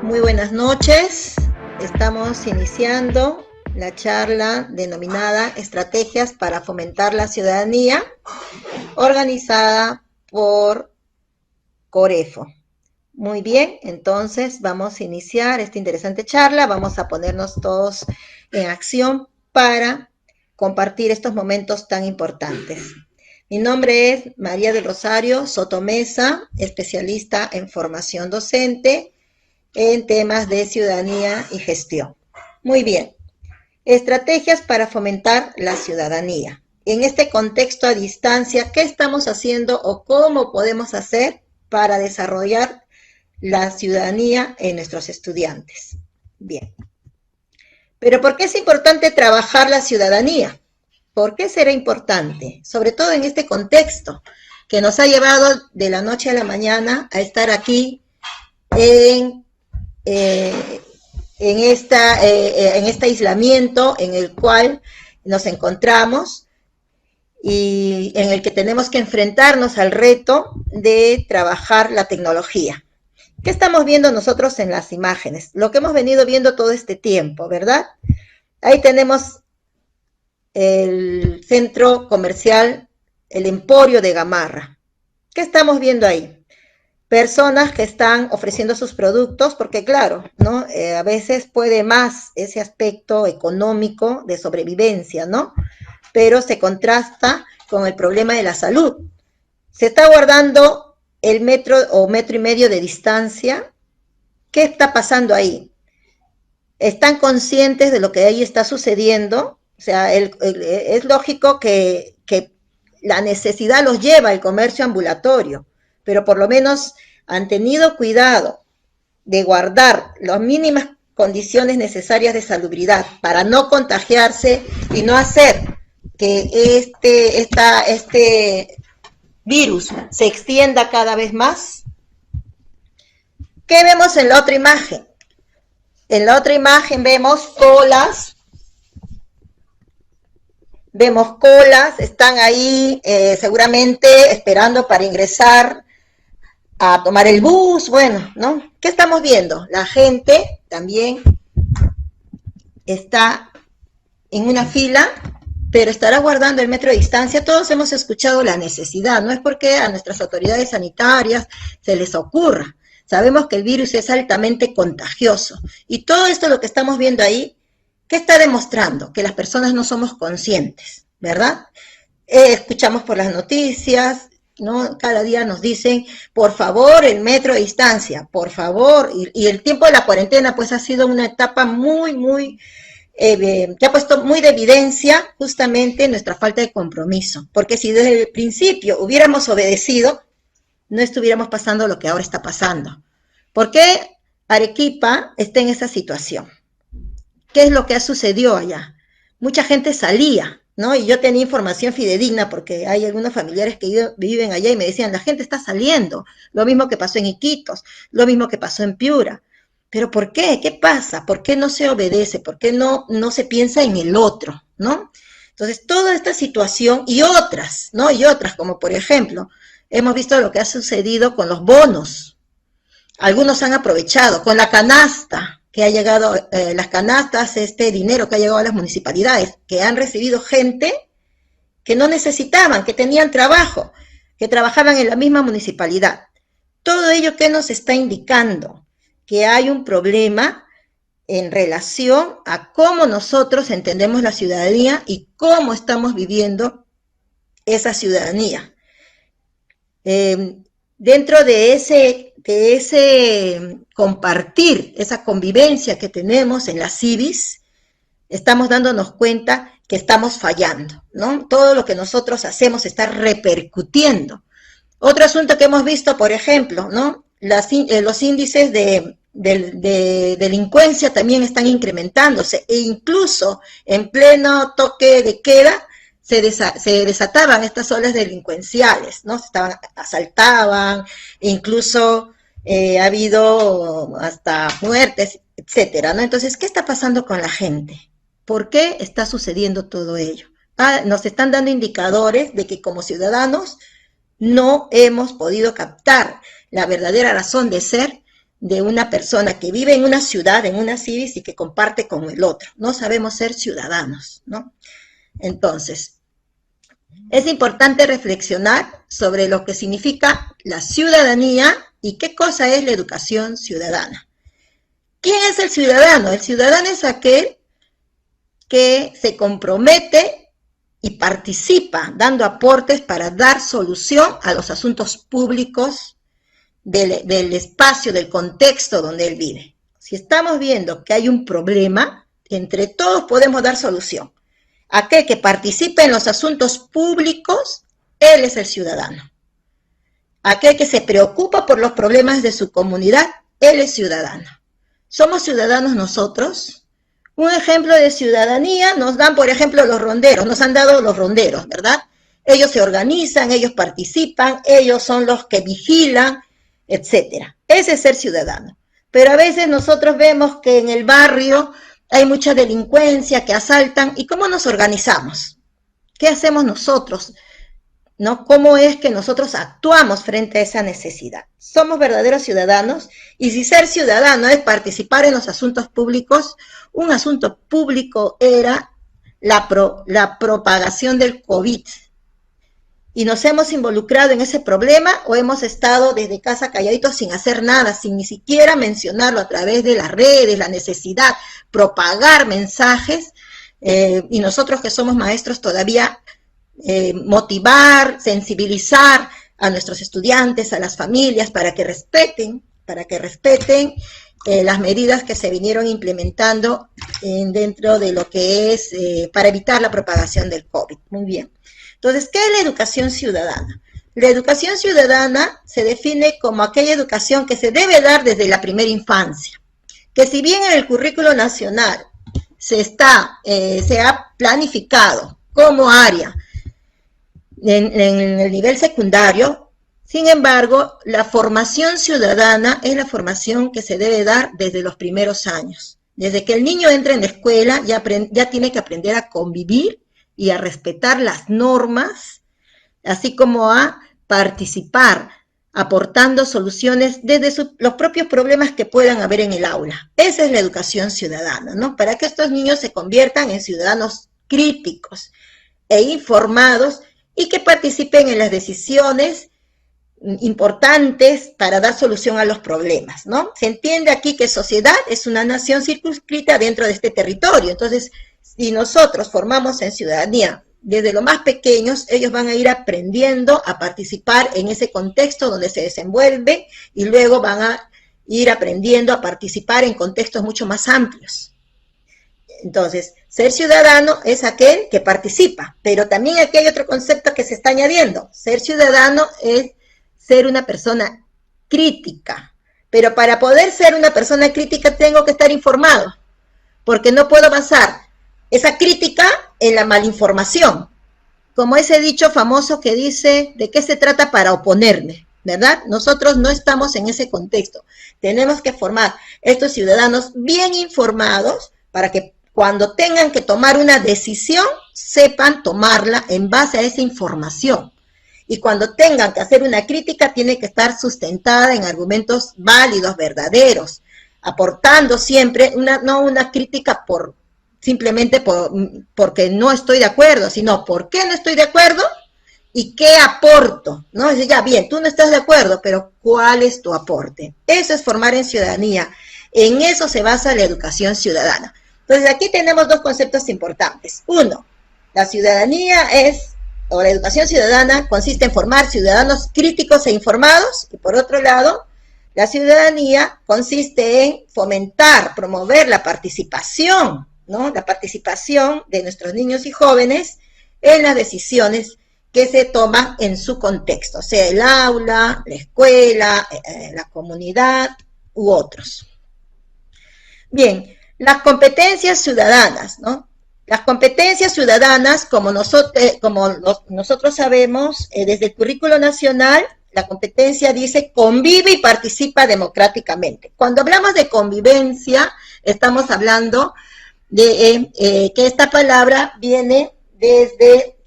Muy buenas noches. Estamos iniciando la charla denominada Estrategias para fomentar la ciudadanía, organizada por Corefo. Muy bien, entonces vamos a iniciar esta interesante charla. Vamos a ponernos todos en acción para compartir estos momentos tan importantes. Mi nombre es María del Rosario Sotomesa, especialista en formación docente en temas de ciudadanía y gestión. Muy bien, estrategias para fomentar la ciudadanía. En este contexto a distancia, ¿qué estamos haciendo o cómo podemos hacer para desarrollar la ciudadanía en nuestros estudiantes? Bien. Pero ¿por qué es importante trabajar la ciudadanía? ¿Por qué será importante? Sobre todo en este contexto que nos ha llevado de la noche a la mañana a estar aquí en este aislamiento en el cual nos encontramos y en el que tenemos que enfrentarnos al reto de trabajar la tecnología. ¿Qué estamos viendo nosotros en las imágenes? Lo que hemos venido viendo todo este tiempo, ¿verdad? Ahí tenemos el centro comercial, el Emporio de Gamarra. ¿Qué estamos viendo ahí? Personas que están ofreciendo sus productos, porque claro, ¿no? A veces puede más ese aspecto económico de sobrevivencia, ¿no? Pero se contrasta con el problema de la salud. Se está guardando el metro o metro y medio de distancia. ¿Qué está pasando ahí? ¿Están conscientes de lo que ahí está sucediendo? O sea, es lógico que la necesidad los lleva al comercio ambulatorio, pero por lo menos han tenido cuidado de guardar las mínimas condiciones necesarias de salubridad para no contagiarse y no hacer que este virus se extienda cada vez más. ¿Qué vemos en la otra imagen? En la otra imagen vemos colas. Vemos colas, están ahí seguramente esperando para ingresar a tomar el bus, bueno, ¿no? ¿Qué estamos viendo? La gente también está en una fila, pero estará guardando el metro de distancia. Todos hemos escuchado la necesidad, no es porque a nuestras autoridades sanitarias se les ocurra. Sabemos que el virus es altamente contagioso. Y todo esto lo que estamos viendo ahí, ¿qué está demostrando? Que las personas no somos conscientes, ¿verdad? Escuchamos por las noticias, ¿no? Cada día nos dicen, por favor, el metro de distancia, por favor. Y el tiempo de la cuarentena, pues, ha sido una etapa que ha puesto muy de evidencia justamente nuestra falta de compromiso. Porque si desde el principio hubiéramos obedecido, no estuviéramos pasando lo que ahora está pasando. ¿Por qué Arequipa está en esa situación? ¿Qué es lo que ha sucedido allá? Mucha gente salía, ¿no? Y yo tenía información fidedigna porque hay algunos familiares que viven allá y me decían, la gente está saliendo. Lo mismo que pasó en Iquitos, lo mismo que pasó en Piura. ¿Pero por qué? ¿Qué pasa? ¿Por qué no se obedece? ¿Por qué no se piensa en el otro, ¿no? Entonces, toda esta situación y otras, ¿no? Y otras, como por ejemplo, hemos visto lo que ha sucedido con los bonos. Algunos han aprovechado con la canasta que ha llegado, las canastas, este dinero que ha llegado a las municipalidades, que han recibido gente que no necesitaban, que tenían trabajo, que trabajaban en la misma municipalidad. Todo ello que nos está indicando que hay un problema en relación a cómo nosotros entendemos la ciudadanía y cómo estamos viviendo esa ciudadanía. Dentro de ese compartir, esa convivencia que tenemos en las civis, estamos dándonos cuenta que estamos fallando, ¿no? Todo lo que nosotros hacemos está repercutiendo. Otro asunto que hemos visto, por ejemplo, ¿no? Los índices de delincuencia también están incrementándose e incluso en pleno toque de queda se desataban estas olas delincuenciales, ¿no? Asaltaban, incluso ha habido hasta muertes, etcétera, ¿no? Entonces, ¿qué está pasando con la gente? ¿Por qué está sucediendo todo ello? Nos están dando indicadores de que como ciudadanos no hemos podido captar la verdadera razón de ser de una persona que vive en una ciudad, en una civis y que comparte con el otro. No sabemos ser ciudadanos, ¿no? Entonces, es importante reflexionar sobre lo que significa la ciudadanía y qué cosa es la educación ciudadana. ¿Quién es el ciudadano? El ciudadano es aquel que se compromete y participa dando aportes para dar solución a los asuntos públicos del espacio, del contexto donde él vive. Si estamos viendo que hay un problema, entre todos podemos dar solución. Aquel que participe en los asuntos públicos, él es el ciudadano. Aquel que se preocupa por los problemas de su comunidad, él es ciudadano. ¿Somos ciudadanos nosotros? Un ejemplo de ciudadanía nos dan, por ejemplo, los ronderos, nos han dado los ronderos, ¿verdad? Ellos se organizan, ellos participan, ellos son los que vigilan, etcétera. Ese es ser ciudadano. Pero a veces nosotros vemos que en el barrio hay mucha delincuencia, que asaltan, ¿y cómo nos organizamos? ¿Qué hacemos nosotros? ¿No? ¿Cómo es que nosotros actuamos frente a esa necesidad? Somos verdaderos ciudadanos, y si ser ciudadano es participar en los asuntos públicos, un asunto público era la propagación del COVID. Y nos hemos involucrado en ese problema, o hemos estado desde casa calladitos sin hacer nada, sin ni siquiera mencionarlo a través de las redes, la necesidad, propagar mensajes, y nosotros que somos maestros todavía motivar, sensibilizar a nuestros estudiantes, a las familias, para que respeten las medidas que se vinieron implementando dentro de lo que es para evitar la propagación del COVID. Muy bien. Entonces, ¿qué es la educación ciudadana? La educación ciudadana se define como aquella educación que se debe dar desde la primera infancia, que si bien en el currículo nacional se ha planificado como área en el nivel secundario, sin embargo, la formación ciudadana es la formación que se debe dar desde los primeros años. Desde que el niño entra en la escuela, ya tiene que aprender a convivir y a respetar las normas, así como a participar, aportando soluciones desde los propios problemas que puedan haber en el aula. Esa es la educación ciudadana, ¿no? Para que estos niños se conviertan en ciudadanos críticos e informados y que participen en las decisiones importantes para dar solución a los problemas, ¿no? Se entiende aquí que sociedad es una nación circunscrita dentro de este territorio. Entonces, si nosotros formamos en ciudadanía desde los más pequeños, ellos van a ir aprendiendo a participar en ese contexto donde se desenvuelve, y luego van a ir aprendiendo a participar en contextos mucho más amplios. Entonces, ser ciudadano es aquel que participa, pero también aquí hay otro concepto que se está añadiendo. Ser ciudadano es ser una persona crítica, pero para poder ser una persona crítica tengo que estar informado, porque no puedo basar esa crítica en la malinformación, como ese dicho famoso que dice, ¿de qué se trata para oponerme? ¿Verdad? Nosotros no estamos en ese contexto. Tenemos que formar estos ciudadanos bien informados para que cuando tengan que tomar una decisión, sepan tomarla en base a esa información. Y cuando tengan que hacer una crítica, tiene que estar sustentada en argumentos válidos, verdaderos, aportando siempre, no una crítica simplemente porque no estoy de acuerdo, sino por qué no estoy de acuerdo y qué aporto, ¿no? Es decir, ya bien, tú no estás de acuerdo, pero ¿cuál es tu aporte? Eso es formar en ciudadanía. En eso se basa la educación ciudadana. Entonces, aquí tenemos dos conceptos importantes. Uno, la ciudadanía o la educación ciudadana consiste en formar ciudadanos críticos e informados, y por otro lado, la ciudadanía consiste en fomentar, promover la participación, ¿no? La participación de nuestros niños y jóvenes en las decisiones que se toman en su contexto, sea el aula, la escuela, la comunidad u otros. Bien, las competencias ciudadanas, ¿no? Las competencias ciudadanas, como nosotros sabemos, desde el currículo nacional, la competencia dice convive y participa democráticamente. Cuando hablamos de convivencia, estamos hablando de que esta palabra viene desde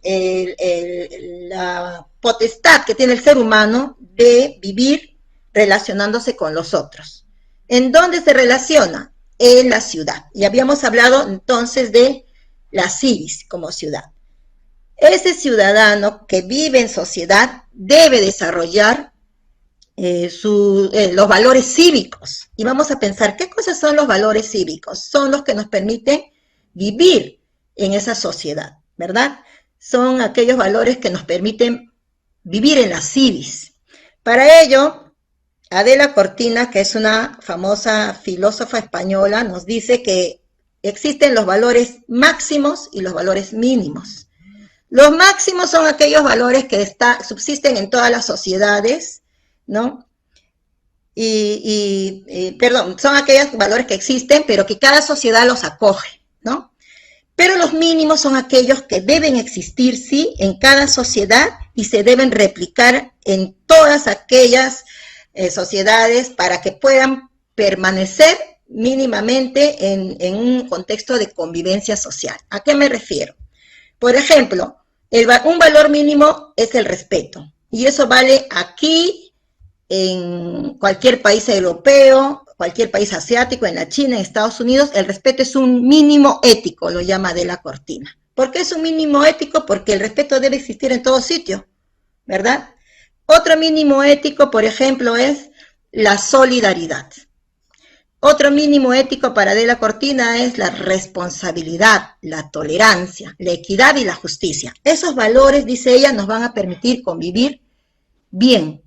la potestad que tiene el ser humano de vivir relacionándose con los otros. ¿En dónde se relaciona? En la ciudad. Y habíamos hablado entonces de la civis como ciudad. Ese ciudadano que vive en sociedad debe desarrollar los valores cívicos. Y vamos a pensar, ¿qué cosas son los valores cívicos? Son los que nos permiten vivir en esa sociedad, ¿verdad? Son aquellos valores que nos permiten vivir en la civis. Para ello, Adela Cortina, que es una famosa filósofa española, nos dice que existen los valores máximos y los valores mínimos. Los máximos son aquellos valores que subsisten en todas las sociedades, ¿no? Perdón, son aquellos valores que existen, pero que cada sociedad los acoge, ¿no? Pero los mínimos son aquellos que deben existir, sí, en cada sociedad y se deben replicar en todas aquellas sociedades para que puedan permanecer mínimamente en un contexto de convivencia social. ¿A qué me refiero? Por ejemplo, un valor mínimo es el respeto, y eso vale aquí, en cualquier país europeo, cualquier país asiático, en la China, en Estados Unidos. El respeto es un mínimo ético, lo llama Adela Cortina. ¿Por qué es un mínimo ético? Porque el respeto debe existir en todo sitio, ¿verdad? Otro mínimo ético, por ejemplo, es la solidaridad. Otro mínimo ético para Adela Cortina es la responsabilidad, la tolerancia, la equidad y la justicia. Esos valores, dice ella, nos van a permitir convivir bien.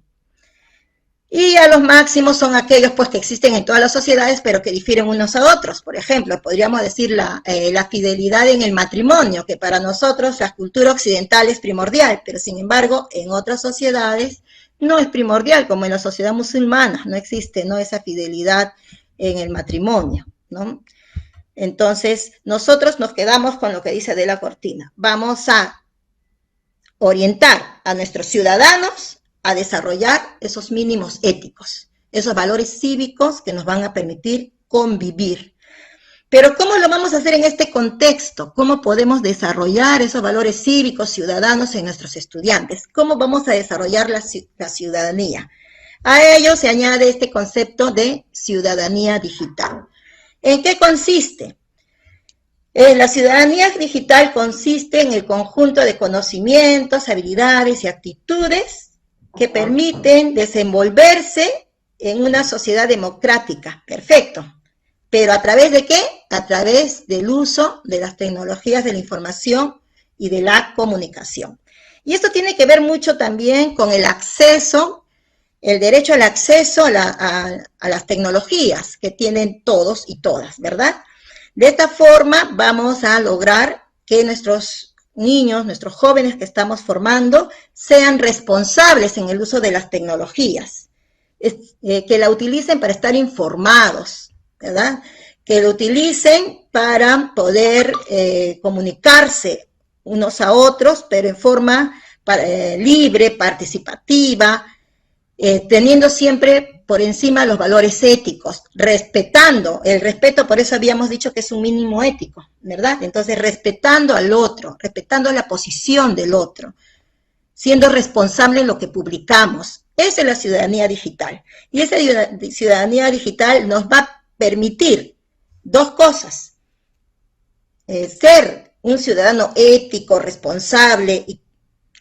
Y a los máximos son aquellos pues que existen en todas las sociedades, pero que difieren unos a otros. Por ejemplo, podríamos decir la fidelidad en el matrimonio, que para nosotros, la cultura occidental, es primordial, pero sin embargo, en otras sociedades no es primordial, como en la sociedad musulmana, no existe, ¿no?, esa fidelidad en el matrimonio, ¿no? Entonces, nosotros nos quedamos con lo que dice Adela Cortina. Vamos a orientar a nuestros ciudadanos a desarrollar esos mínimos éticos, esos valores cívicos que nos van a permitir convivir. Pero ¿cómo lo vamos a hacer en este contexto? ¿Cómo podemos desarrollar esos valores cívicos ciudadanos en nuestros estudiantes? ¿Cómo vamos a desarrollar la ciudadanía? A ello se añade este concepto de ciudadanía digital. ¿En qué consiste? La ciudadanía digital consiste en el conjunto de conocimientos, habilidades y actitudes que permiten desenvolverse en una sociedad democrática. Perfecto. ¿Pero a través de qué? A través del uso de las tecnologías de la información y de la comunicación. Y esto tiene que ver mucho también con el acceso, el derecho al acceso a las tecnologías que tienen todos y todas, ¿verdad? De esta forma vamos a lograr que nuestros niños, nuestros jóvenes que estamos formando, sean responsables en el uso de las tecnologías, que la utilicen para estar informados, ¿verdad? Que lo utilicen para poder comunicarse unos a otros, pero en forma libre, participativa, teniendo siempre por encima los valores éticos, respetando, el respeto, por eso habíamos dicho que es un mínimo ético, ¿verdad? Entonces, respetando al otro, respetando la posición del otro, siendo responsable en lo que publicamos. Esa es la ciudadanía digital. Y esa ciudadanía digital nos va a permitir dos cosas: ser un ciudadano ético, responsable, y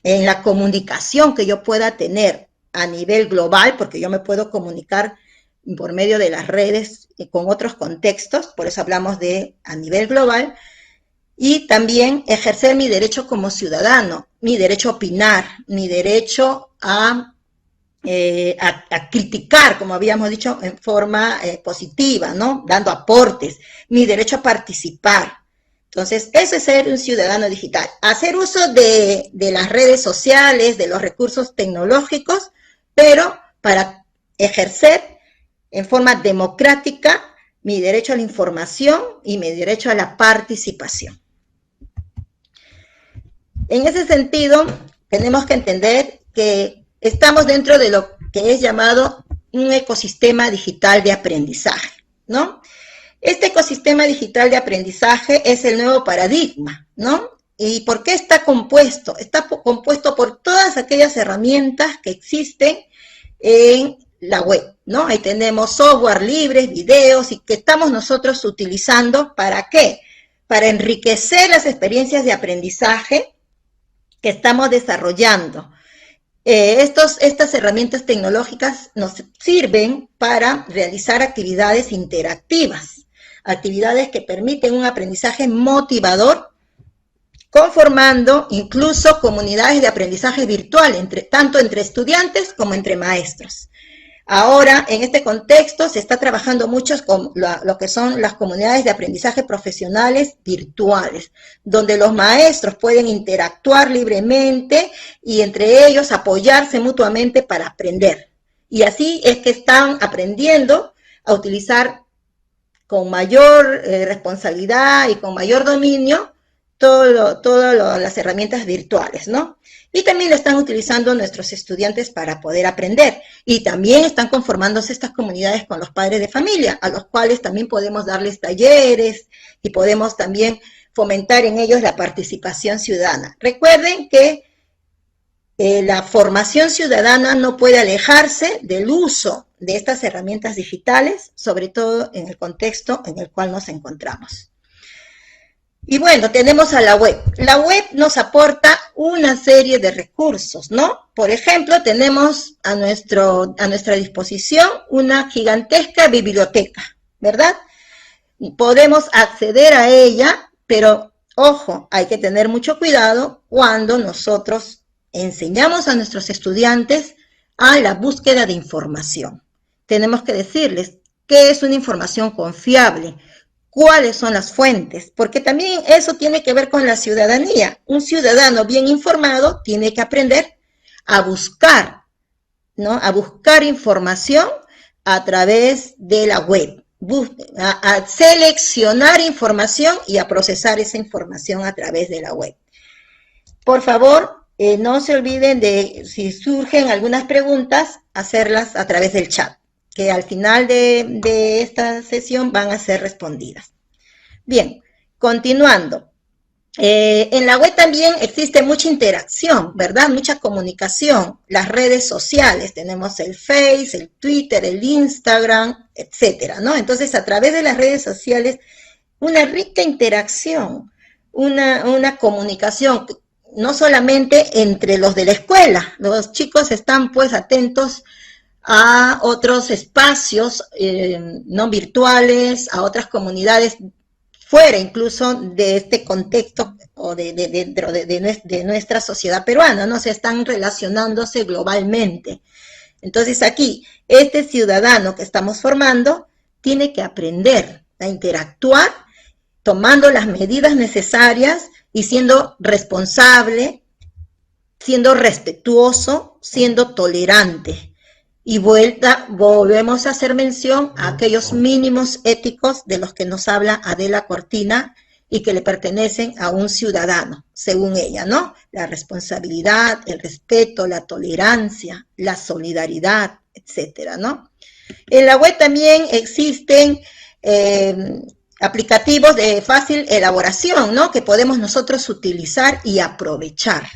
en la comunicación que yo pueda tener a nivel global, porque yo me puedo comunicar por medio de las redes con otros contextos, por eso hablamos de a nivel global, y también ejercer mi derecho como ciudadano, mi derecho a opinar, mi derecho a criticar, como habíamos dicho, en forma positiva, ¿no? Dando aportes, mi derecho a participar. Entonces, eso es ser un ciudadano digital. Hacer uso de las redes sociales, de los recursos tecnológicos, pero para ejercer en forma democrática mi derecho a la información y mi derecho a la participación. En ese sentido, tenemos que entender que estamos dentro de lo que es llamado un ecosistema digital de aprendizaje, ¿no? Este ecosistema digital de aprendizaje es el nuevo paradigma, ¿no? ¿Y por qué está compuesto? Está compuesto por todas aquellas herramientas que existen en la web, ¿no? Ahí tenemos software libres, videos, y que estamos nosotros utilizando, ¿para qué? Para enriquecer las experiencias de aprendizaje que estamos desarrollando. Estas herramientas tecnológicas nos sirven para realizar actividades interactivas, actividades que permiten un aprendizaje motivador, conformando incluso comunidades de aprendizaje virtual, tanto entre estudiantes como entre maestros. Ahora, en este contexto, se está trabajando mucho con lo que son las comunidades de aprendizaje profesionales virtuales, donde los maestros pueden interactuar libremente y entre ellos apoyarse mutuamente para aprender. Y así es que están aprendiendo a utilizar con mayor responsabilidad y con mayor dominio todas las herramientas virtuales, ¿no? Y también lo están utilizando nuestros estudiantes para poder aprender. Y también están conformándose estas comunidades con los padres de familia, a los cuales también podemos darles talleres y podemos también fomentar en ellos la participación ciudadana. Recuerden que la formación ciudadana no puede alejarse del uso de estas herramientas digitales, sobre todo en el contexto en el cual nos encontramos. Y bueno, tenemos a la web. La web nos aporta una serie de recursos, ¿no? Por ejemplo, tenemos a nuestra disposición una gigantesca biblioteca, ¿verdad? Podemos acceder a ella, pero ojo, hay que tener mucho cuidado cuando nosotros enseñamos a nuestros estudiantes a la búsqueda de información. Tenemos que decirles qué es una información confiable, cuáles son las fuentes, porque también eso tiene que ver con la ciudadanía. Un ciudadano bien informado tiene que aprender a buscar, ¿no? A buscar información a través de la web, a seleccionar información y a procesar esa información a través de la web. Por favor, no se olviden de, si surgen algunas preguntas, hacerlas a través del chat, que al final de esta sesión van a ser respondidas. Bien, continuando. En la web también existe mucha interacción, ¿verdad? Mucha comunicación. Las redes sociales, tenemos el Face, el Twitter, el Instagram, etcétera, ¿no? Entonces, a través de las redes sociales, una rica interacción, una comunicación, no solamente entre los de la escuela. Los chicos están, pues, atentos a otros espacios no virtuales, a otras comunidades fuera incluso de este contexto o dentro de nuestra sociedad peruana, ¿no? Se están relacionándose globalmente. Entonces aquí, este ciudadano que estamos formando tiene que aprender a interactuar tomando las medidas necesarias y siendo responsable, siendo respetuoso, siendo tolerante. Y volvemos a hacer mención a aquellos mínimos éticos de los que nos habla Adela Cortina y que le pertenecen a un ciudadano, según ella, ¿no? La responsabilidad, el respeto, la tolerancia, la solidaridad, etcétera, ¿no? En la web también existen aplicativos de fácil elaboración, ¿no? Que podemos nosotros utilizar y aprovechar.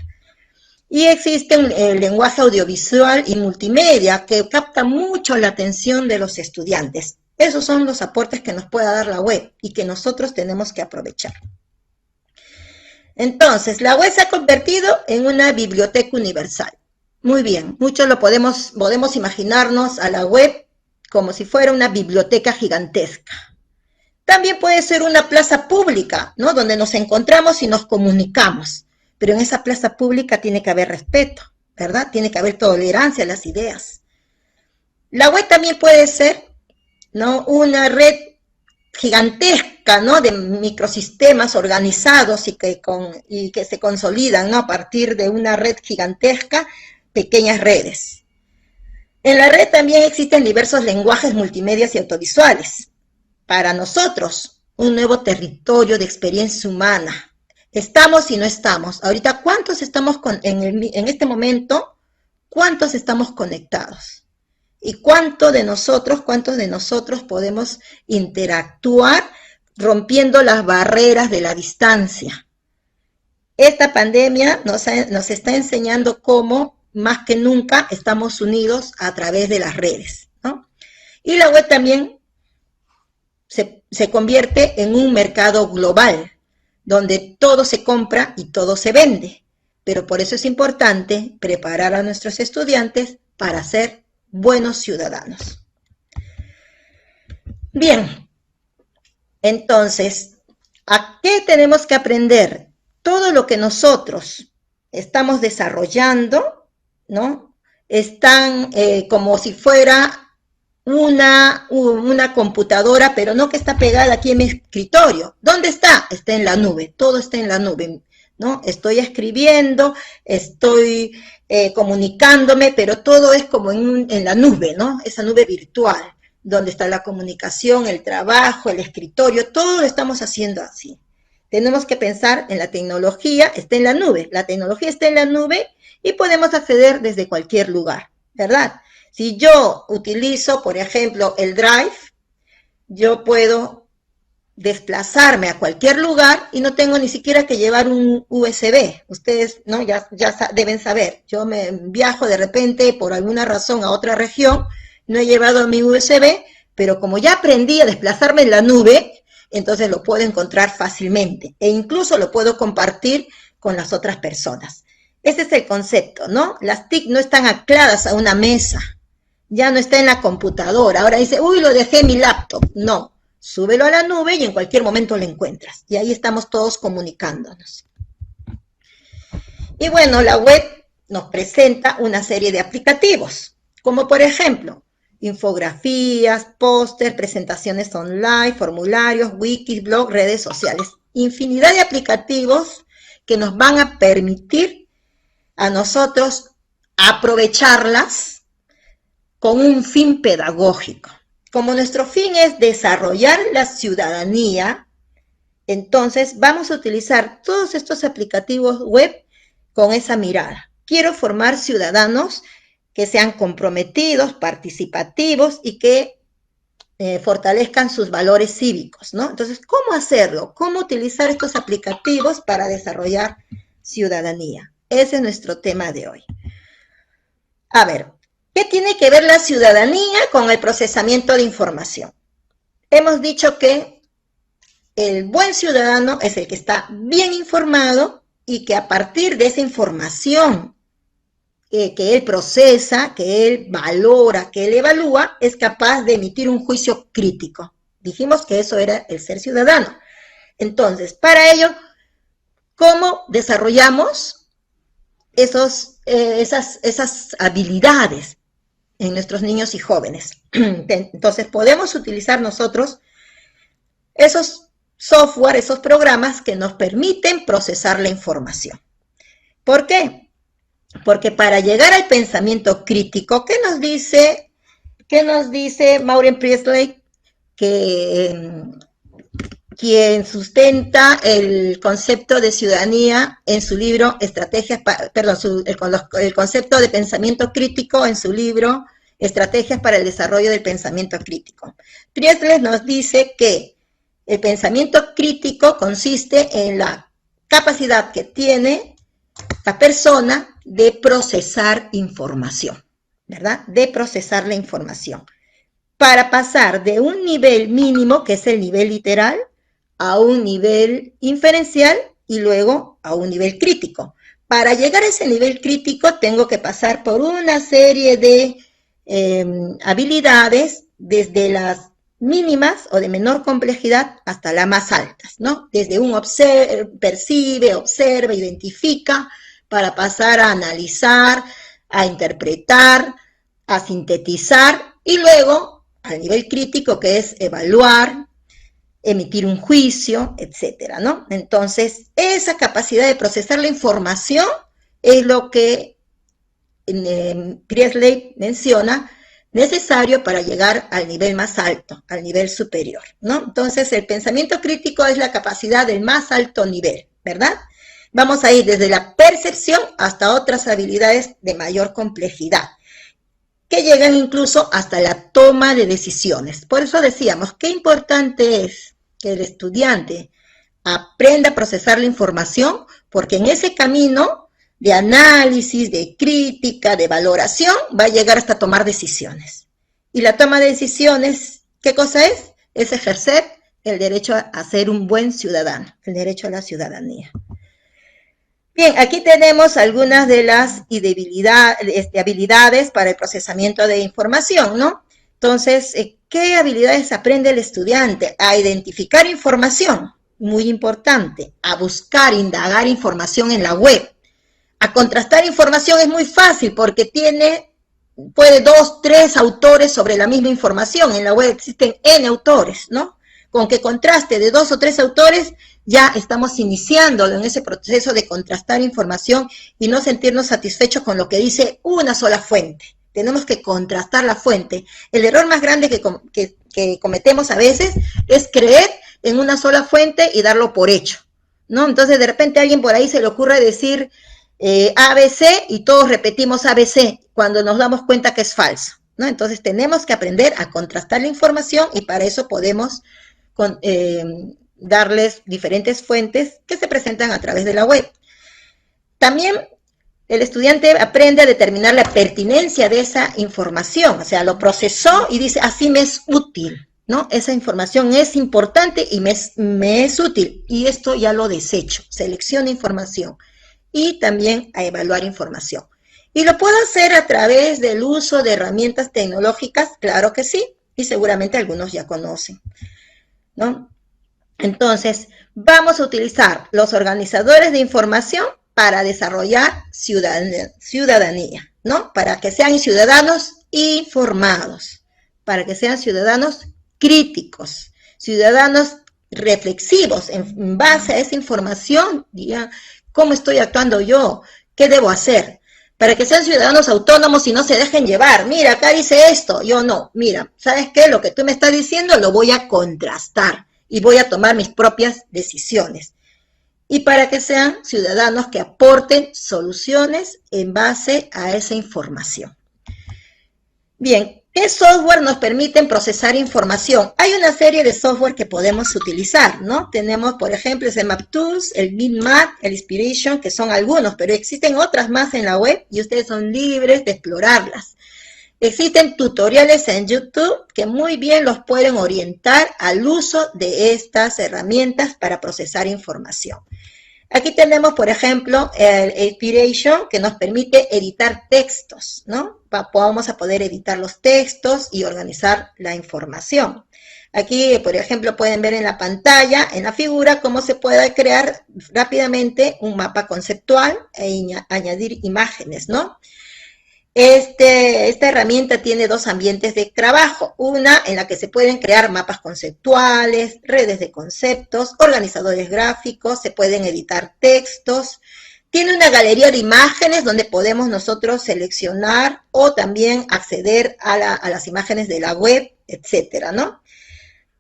Y existe el lenguaje audiovisual y multimedia que capta mucho la atención de los estudiantes. Esos son los aportes que nos puede dar la web y que nosotros tenemos que aprovechar. Entonces, la web se ha convertido en una biblioteca universal. Muy bien, muchos podemos imaginarnos a la web como si fuera una biblioteca gigantesca. También puede ser una plaza pública, ¿no? Donde nos encontramos y nos comunicamos. Pero en esa plaza pública tiene que haber respeto, ¿verdad? Tiene que haber tolerancia a las ideas. La web también puede ser, ¿no? Una red gigantesca, ¿no? De microsistemas organizados y que se consolidan, ¿no? A partir de una red gigantesca, pequeñas redes. En la red también existen diversos lenguajes multimedias y audiovisuales. Para nosotros, un nuevo territorio de experiencia humana. Estamos y no estamos. Ahorita, ¿cuántos estamos en este momento? ¿Cuántos estamos conectados? ¿Y cuántos de nosotros podemos interactuar rompiendo las barreras de la distancia? Esta pandemia nos está enseñando cómo más que nunca estamos unidos a través de las redes, ¿no? Y la web también se convierte en un mercado global, donde todo se compra y todo se vende. Pero por eso es importante preparar a nuestros estudiantes para ser buenos ciudadanos. Bien, entonces, ¿a qué tenemos que aprender? Todo lo que nosotros estamos desarrollando, ¿no? Están como si fuera una computadora, pero no que está pegada aquí en mi escritorio. ¿Dónde está? Está en la nube, todo está en la nube, ¿no? Estoy escribiendo, estoy comunicándome, pero todo es como en la nube, ¿no? Esa nube virtual, donde está la comunicación, el trabajo, el escritorio, todo lo estamos haciendo así. Tenemos que pensar en la tecnología, está en la nube, la tecnología está en la nube y podemos acceder desde cualquier lugar, ¿verdad? Si yo utilizo, por ejemplo, el Drive, yo puedo desplazarme a cualquier lugar y no tengo ni siquiera que llevar un USB. Ustedes, ¿no? ya deben saber. Yo me viajo de repente por alguna razón a otra región, no he llevado mi USB, pero como ya aprendí a desplazarme en la nube, entonces lo puedo encontrar fácilmente e incluso lo puedo compartir con las otras personas. Ese es el concepto, ¿no? Las TIC no están ancladas a una mesa, ya no está en la computadora. Ahora dice, uy, lo dejé en mi laptop. No, súbelo a la nube y en cualquier momento lo encuentras. Y ahí estamos todos comunicándonos. Y bueno, la web nos presenta una serie de aplicativos, como por ejemplo, infografías, póster, presentaciones online, formularios, wikis, blogs, redes sociales. Infinidad de aplicativos que nos van a permitir a nosotros aprovecharlas con un fin pedagógico. Como nuestro fin es desarrollar la ciudadanía, entonces vamos a utilizar todos estos aplicativos web con esa mirada. Quiero formar ciudadanos que sean comprometidos, participativos y que fortalezcan sus valores cívicos, ¿no? Entonces, ¿cómo hacerlo? ¿Cómo utilizar estos aplicativos para desarrollar ciudadanía? Ese es nuestro tema de hoy. A ver, ¿qué tiene que ver la ciudadanía con el procesamiento de información? Hemos dicho que el buen ciudadano es el que está bien informado y que a partir de esa información que él procesa, que él valora, que él evalúa, es capaz de emitir un juicio crítico. Dijimos que eso era el ser ciudadano. Entonces, para ello, ¿cómo desarrollamos esas habilidades en nuestros niños y jóvenes? Entonces, podemos utilizar nosotros esos software, esos programas que nos permiten procesar la información. ¿Por qué? Porque para llegar al pensamiento crítico, ¿qué nos dice Maureen Priestley? Quien sustenta el concepto de ciudadanía en su libro el concepto de pensamiento crítico en su libro Estrategias para el desarrollo del pensamiento crítico. Priestley nos dice que el pensamiento crítico consiste en la capacidad que tiene la persona de procesar información, ¿verdad? De procesar la información. Para pasar de un nivel mínimo, que es el nivel literal, a un nivel inferencial y luego a un nivel crítico. Para llegar a ese nivel crítico tengo que pasar por una serie de habilidades, desde las mínimas o de menor complejidad hasta las más altas, ¿no? Desde un percibe, observa, identifica, para pasar a analizar, a interpretar, a sintetizar y luego al nivel crítico, que es evaluar, emitir un juicio, etcétera, ¿no? Entonces, esa capacidad de procesar la información es lo que Priestley menciona necesario para llegar al nivel más alto, al nivel superior, ¿no? Entonces, el pensamiento crítico es la capacidad del más alto nivel, ¿verdad? Vamos a ir desde la percepción hasta otras habilidades de mayor complejidad, que llegan incluso hasta la toma de decisiones. Por eso decíamos, qué importante es que el estudiante aprenda a procesar la información, porque en ese camino de análisis, de crítica, de valoración, va a llegar hasta tomar decisiones. Y la toma de decisiones, ¿qué cosa es? Es ejercer el derecho a ser un buen ciudadano, el derecho a la ciudadanía. Bien, aquí tenemos algunas de las habilidades para el procesamiento de información, ¿no? Entonces, ¿qué habilidades aprende el estudiante? A identificar información, muy importante, a buscar, indagar información en la web. A contrastar información es muy fácil porque puede 2, 3 autores sobre la misma información. En la web existen N autores, ¿no? Con que contraste de 2 o 3 autores, ya estamos iniciándolo en ese proceso de contrastar información y no sentirnos satisfechos con lo que dice una sola fuente. Tenemos que contrastar la fuente. El error más grande que cometemos a veces es creer en una sola fuente y darlo por hecho, ¿no? Entonces, de repente a alguien por ahí se le ocurre decir ABC y todos repetimos ABC cuando nos damos cuenta que es falso, ¿no? Entonces, tenemos que aprender a contrastar la información y para eso podemos darles diferentes fuentes que se presentan a través de la web. También el estudiante aprende a determinar la pertinencia de esa información, o sea, lo procesó y dice, así me es útil, ¿no? Esa información es importante y me es útil, y esto ya lo desecho, selecciona información, y también a evaluar información. ¿Y lo puedo hacer a través del uso de herramientas tecnológicas? Claro que sí, y seguramente algunos ya conocen, ¿no? Entonces, vamos a utilizar los organizadores de información para desarrollar ciudadanía, ¿no? Para que sean ciudadanos informados, para que sean ciudadanos críticos, ciudadanos reflexivos en base a esa información, digan, ¿cómo estoy actuando yo? ¿Qué debo hacer? Para que sean ciudadanos autónomos y no se dejen llevar. Mira, acá dice esto, yo no. Mira, ¿sabes qué? Lo que tú me estás diciendo lo voy a contrastar y voy a tomar mis propias decisiones. Y para que sean ciudadanos que aporten soluciones en base a esa información. Bien, ¿qué software nos permiten procesar información? Hay una serie de software que podemos utilizar, ¿no? Tenemos, por ejemplo, el MapTools, el Bitmap, el Inspiration, que son algunos, pero existen otras más en la web y ustedes son libres de explorarlas. Existen tutoriales en YouTube que muy bien los pueden orientar al uso de estas herramientas para procesar información. Aquí tenemos, por ejemplo, el Inspiration, que nos permite editar textos, ¿no? Vamos a poder editar los textos y organizar la información. Aquí, por ejemplo, pueden ver en la pantalla, en la figura, cómo se puede crear rápidamente un mapa conceptual e añadir imágenes, ¿no? Esta herramienta tiene dos ambientes de trabajo, una en la que se pueden crear mapas conceptuales, redes de conceptos, organizadores gráficos, se pueden editar textos, tiene una galería de imágenes donde podemos nosotros seleccionar o también acceder a las imágenes de la web, etcétera, ¿no?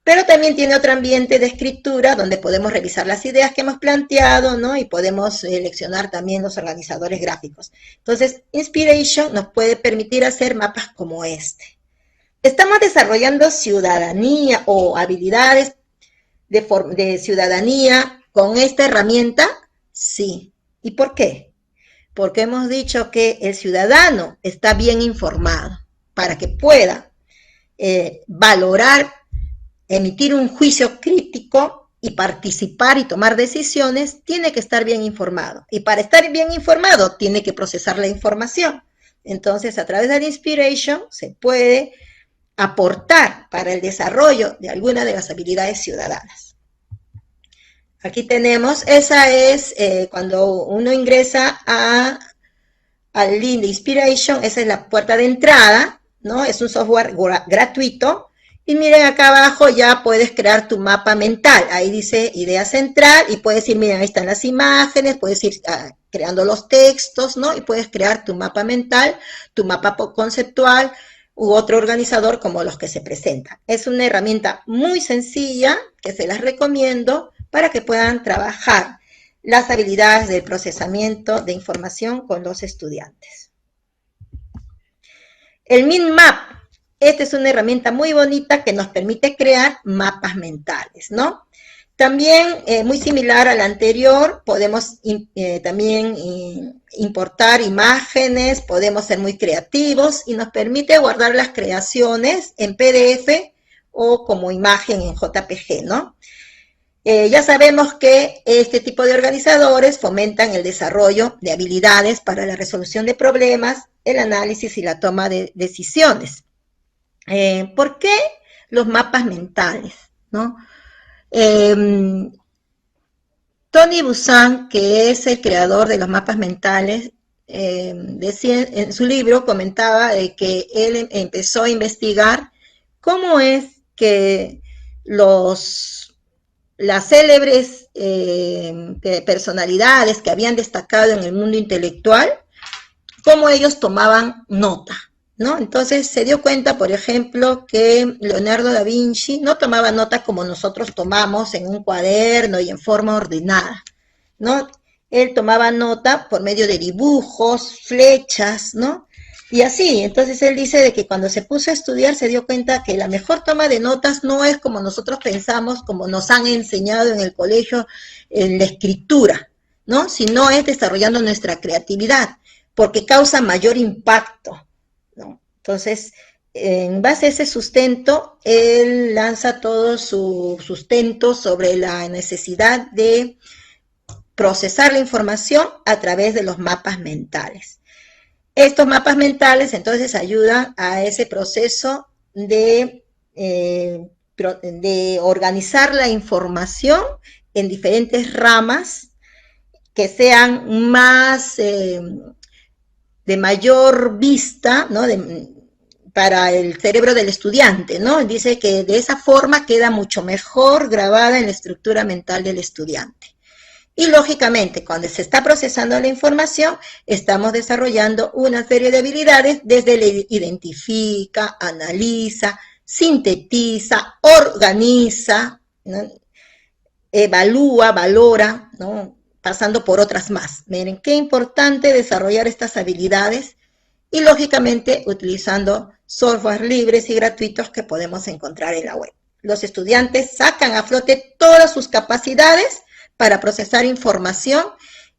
Pero también tiene otro ambiente de escritura donde podemos revisar las ideas que hemos planteado, ¿no? Y podemos seleccionar también los organizadores gráficos. Entonces, Inspiration nos puede permitir hacer mapas como este. ¿Estamos desarrollando ciudadanía o habilidades de ciudadanía con esta herramienta? Sí. ¿Y por qué? Porque hemos dicho que el ciudadano está bien informado para que pueda valorar, emitir un juicio crítico y participar y tomar decisiones, tiene que estar bien informado. Y para estar bien informado, tiene que procesar la información. Entonces, a través de la Inspiration se puede aportar para el desarrollo de alguna de las habilidades ciudadanas. Aquí tenemos, esa es cuando uno ingresa al link de Inspiration, esa es la puerta de entrada, ¿no? Es un software gratuito. Y miren, acá abajo ya puedes crear tu mapa mental. Ahí dice idea central y puedes ir, miren, ahí están las imágenes, puedes ir creando los textos, ¿no? Y puedes crear tu mapa mental, tu mapa conceptual u otro organizador como los que se presentan. Es una herramienta muy sencilla que se las recomiendo para que puedan trabajar las habilidades del procesamiento de información con los estudiantes. El Bitmap. Esta es una herramienta muy bonita que nos permite crear mapas mentales, ¿no? También, muy similar al anterior, podemos también importar imágenes, podemos ser muy creativos y nos permite guardar las creaciones en PDF o como imagen en JPG, ¿no? Ya sabemos que este tipo de organizadores fomentan el desarrollo de habilidades para la resolución de problemas, el análisis y la toma de decisiones. ¿Por qué los mapas mentales, ¿no? Tony Buzan, que es el creador de los mapas mentales, decía, en su libro comentaba de que él empezó a investigar cómo es que las célebres personalidades que habían destacado en el mundo intelectual, cómo ellos tomaban nota, ¿no? Entonces se dio cuenta, por ejemplo, que Leonardo da Vinci no tomaba nota como nosotros tomamos en un cuaderno y en forma ordenada, ¿no? Él tomaba nota por medio de dibujos, flechas, ¿no? Y así, entonces él dice de que cuando se puso a estudiar se dio cuenta que la mejor toma de notas no es como nosotros pensamos, como nos han enseñado en el colegio, en la escritura, ¿no? Sino es desarrollando nuestra creatividad, porque causa mayor impacto, ¿no? Entonces, en base a ese sustento, él lanza todo su sustento sobre la necesidad de procesar la información a través de los mapas mentales. Estos mapas mentales entonces ayudan a ese proceso de organizar la información en diferentes ramas que sean más de mayor vista, ¿no? Para el cerebro del estudiante, ¿no? Dice que de esa forma queda mucho mejor grabada en la estructura mental del estudiante. Y lógicamente, cuando se está procesando la información, estamos desarrollando una serie de habilidades desde el identifica, analiza, sintetiza, organiza, ¿no? Evalúa, valora, ¿no? Pasando por otras más. Miren, qué importante desarrollar estas habilidades y lógicamente utilizando software libres y gratuitos que podemos encontrar en la web. Los estudiantes sacan a flote todas sus capacidades para procesar información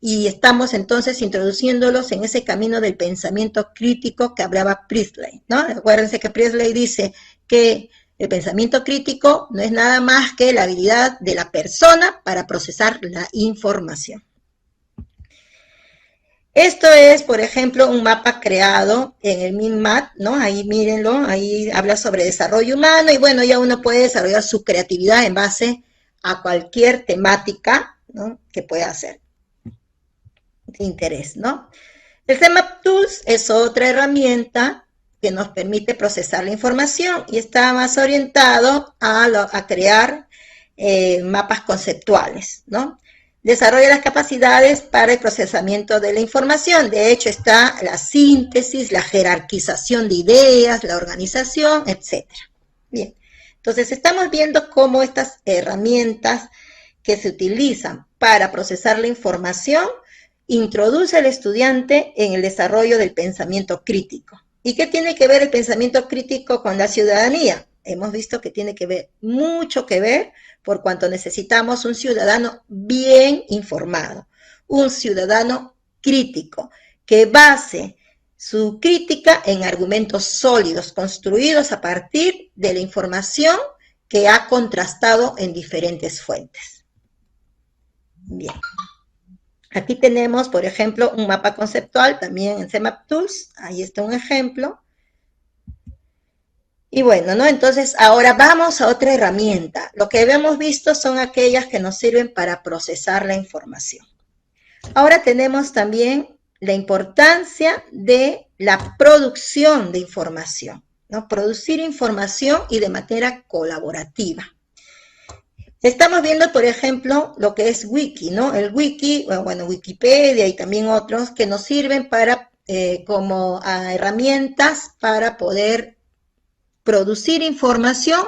y estamos entonces introduciéndolos en ese camino del pensamiento crítico que hablaba Priestley, ¿no? Acuérdense que Priestley dice que el pensamiento crítico no es nada más que la habilidad de la persona para procesar la información. Esto es, por ejemplo, un mapa creado en el MinMat, ¿no? Ahí mírenlo, ahí habla sobre desarrollo humano y bueno, ya uno puede desarrollar su creatividad en base a cualquier temática, ¿no? Que pueda hacer de interés, ¿no? El CMAP Tools es otra herramienta que nos permite procesar la información y está más orientado a crear mapas conceptuales, ¿no? Desarrolla las capacidades para el procesamiento de la información. De hecho, está la síntesis, la jerarquización de ideas, la organización, etc. Bien. Entonces, estamos viendo cómo estas herramientas que se utilizan para procesar la información introduce al estudiante en el desarrollo del pensamiento crítico. ¿Y qué tiene que ver el pensamiento crítico con la ciudadanía? Hemos visto que tiene que ver, mucho que ver, por cuanto necesitamos un ciudadano bien informado, un ciudadano crítico, que base su crítica en argumentos sólidos, construidos a partir de la información que ha contrastado en diferentes fuentes. Bien. Aquí tenemos, por ejemplo, un mapa conceptual también en CMAP Tools. Ahí está un ejemplo. Y bueno, ¿no? Entonces, ahora vamos a otra herramienta. Lo que habíamos visto son aquellas que nos sirven para procesar la información. Ahora tenemos también la importancia de la producción de información, ¿no? Producir información y de manera colaborativa. Estamos viendo, por ejemplo, lo que es Wiki, ¿no? El Wiki, bueno, Wikipedia y también otros que nos sirven para, como herramientas para poder producir información,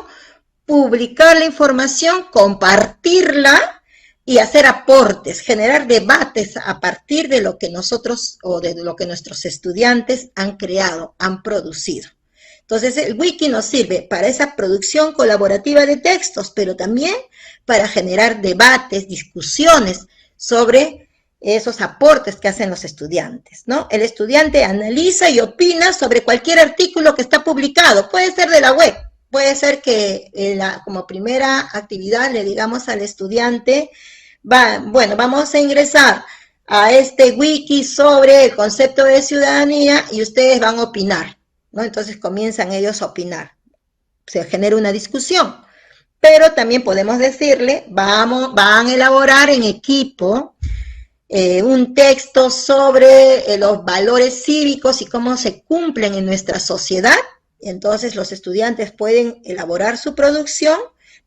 publicar la información, compartirla y hacer aportes, generar debates a partir de lo que nosotros o de lo que nuestros estudiantes han creado, han producido. Entonces el wiki nos sirve para esa producción colaborativa de textos, pero también para generar debates, discusiones sobre esos aportes que hacen los estudiantes, ¿no? El estudiante analiza y opina sobre cualquier artículo que está publicado, puede ser de la web, puede ser que como primera actividad le digamos al estudiante, bueno, vamos a ingresar a este wiki sobre el concepto de ciudadanía y ustedes van a opinar, ¿no? Entonces comienzan ellos a opinar, se genera una discusión, pero también podemos decirle, van a elaborar en equipo un texto sobre los valores cívicos y cómo se cumplen en nuestra sociedad. Entonces los estudiantes pueden elaborar su producción,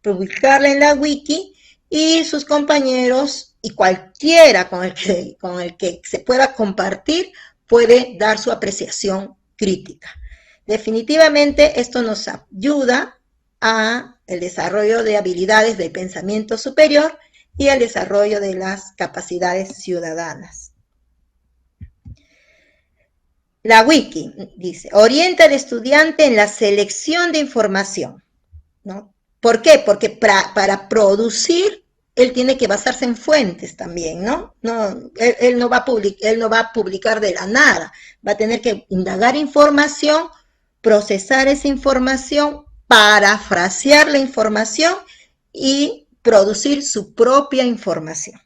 publicarla en la wiki y sus compañeros y cualquiera con el que se pueda compartir puede dar su apreciación crítica. Definitivamente esto nos ayuda a el desarrollo de habilidades del pensamiento superior y al desarrollo de las capacidades ciudadanas. La wiki, dice, orienta al estudiante en la selección de información, ¿no? ¿Por qué? Porque para producir, él tiene que basarse en fuentes también, ¿no? Él no va a publicar de la nada, va a tener que indagar información, procesar esa información, parafrasear la información y producir su propia información.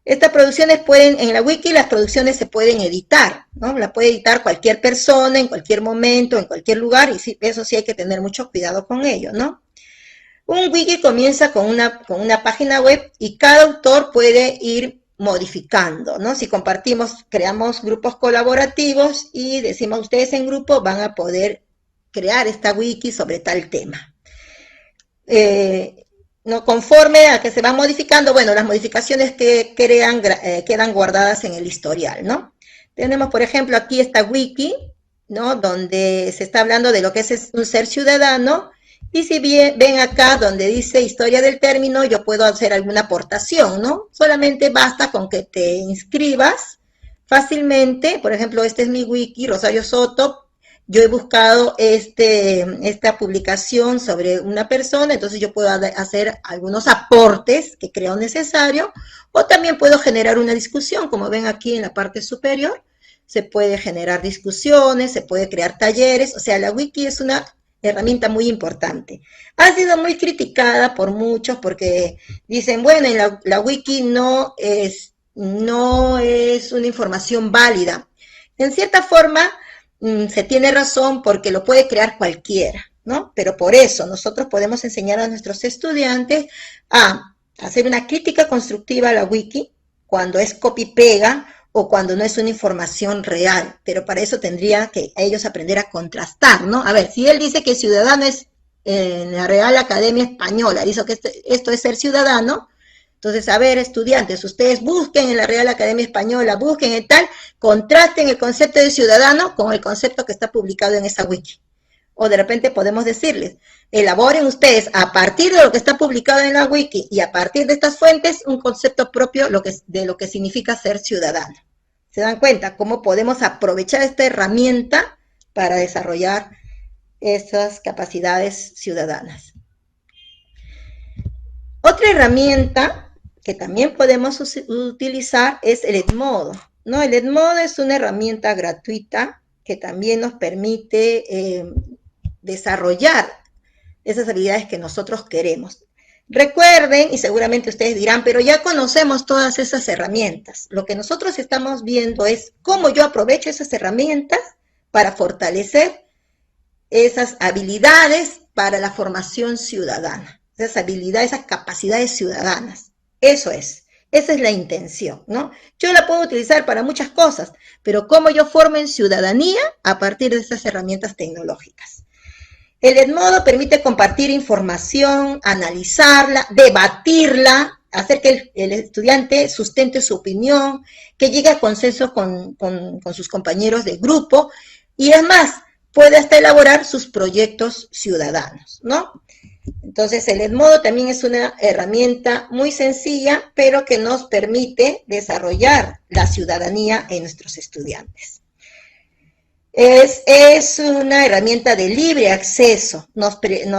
Estas producciones en la wiki las producciones se pueden editar, ¿no? La puede editar cualquier persona, en cualquier momento, en cualquier lugar, y eso sí hay que tener mucho cuidado con ello, ¿no? Un wiki comienza con una página web y cada autor puede ir modificando, ¿no? Si compartimos, creamos grupos colaborativos y decimos ustedes en grupo van a poder crear esta wiki sobre tal tema. No conforme a que se van modificando, bueno, las modificaciones que crean quedan guardadas en el historial, ¿no? Tenemos, por ejemplo, aquí esta wiki, ¿no? Donde se está hablando de lo que es un ser ciudadano, y si bien ven acá donde dice historia del término, yo puedo hacer alguna aportación, ¿no? Solamente basta con que te inscribas fácilmente, por ejemplo, este es mi wiki, Rosario Soto. Yo he buscado esta publicación sobre una persona, entonces yo puedo hacer algunos aportes que creo necesario, o también puedo generar una discusión, como ven aquí en la parte superior, se puede generar discusiones, se puede crear talleres, o sea, la wiki es una herramienta muy importante. Ha sido muy criticada por muchos porque dicen, bueno, en la wiki no es una información válida. En cierta forma, se tiene razón porque lo puede crear cualquiera, ¿no? Pero por eso nosotros podemos enseñar a nuestros estudiantes a hacer una crítica constructiva a la wiki cuando es copy-pega o cuando no es una información real, pero para eso tendría que ellos aprender a contrastar, ¿no? A ver, si él dice que ciudadano es en la Real Academia Española, dice que esto es ser ciudadano, entonces, a ver, estudiantes, ustedes busquen en la Real Academia Española, busquen en tal, contrasten el concepto de ciudadano con el concepto que está publicado en esa wiki. O de repente podemos decirles, elaboren ustedes a partir de lo que está publicado en la wiki y a partir de estas fuentes un concepto propio de lo que significa ser ciudadano. ¿Se dan cuenta cómo podemos aprovechar esta herramienta para desarrollar esas capacidades ciudadanas? Otra herramienta que también podemos utilizar es el Edmodo, ¿no? El Edmodo es una herramienta gratuita que también nos permite desarrollar esas habilidades que nosotros queremos. Recuerden, y seguramente ustedes dirán, pero ya conocemos todas esas herramientas. Lo que nosotros estamos viendo es cómo yo aprovecho esas herramientas para fortalecer esas habilidades para la formación ciudadana, esas habilidades, esas capacidades ciudadanas. Eso es, esa es la intención, ¿no? Yo la puedo utilizar para muchas cosas, pero cómo yo formo en ciudadanía a partir de esas herramientas tecnológicas. El Edmodo permite compartir información, analizarla, debatirla, hacer que el estudiante sustente su opinión, que llegue a consenso con sus compañeros de grupo, y es más, puede hasta elaborar sus proyectos ciudadanos, ¿no? Entonces, el Edmodo también es una herramienta muy sencilla, pero que nos permite desarrollar la ciudadanía en nuestros estudiantes. Es una herramienta de libre acceso. Nos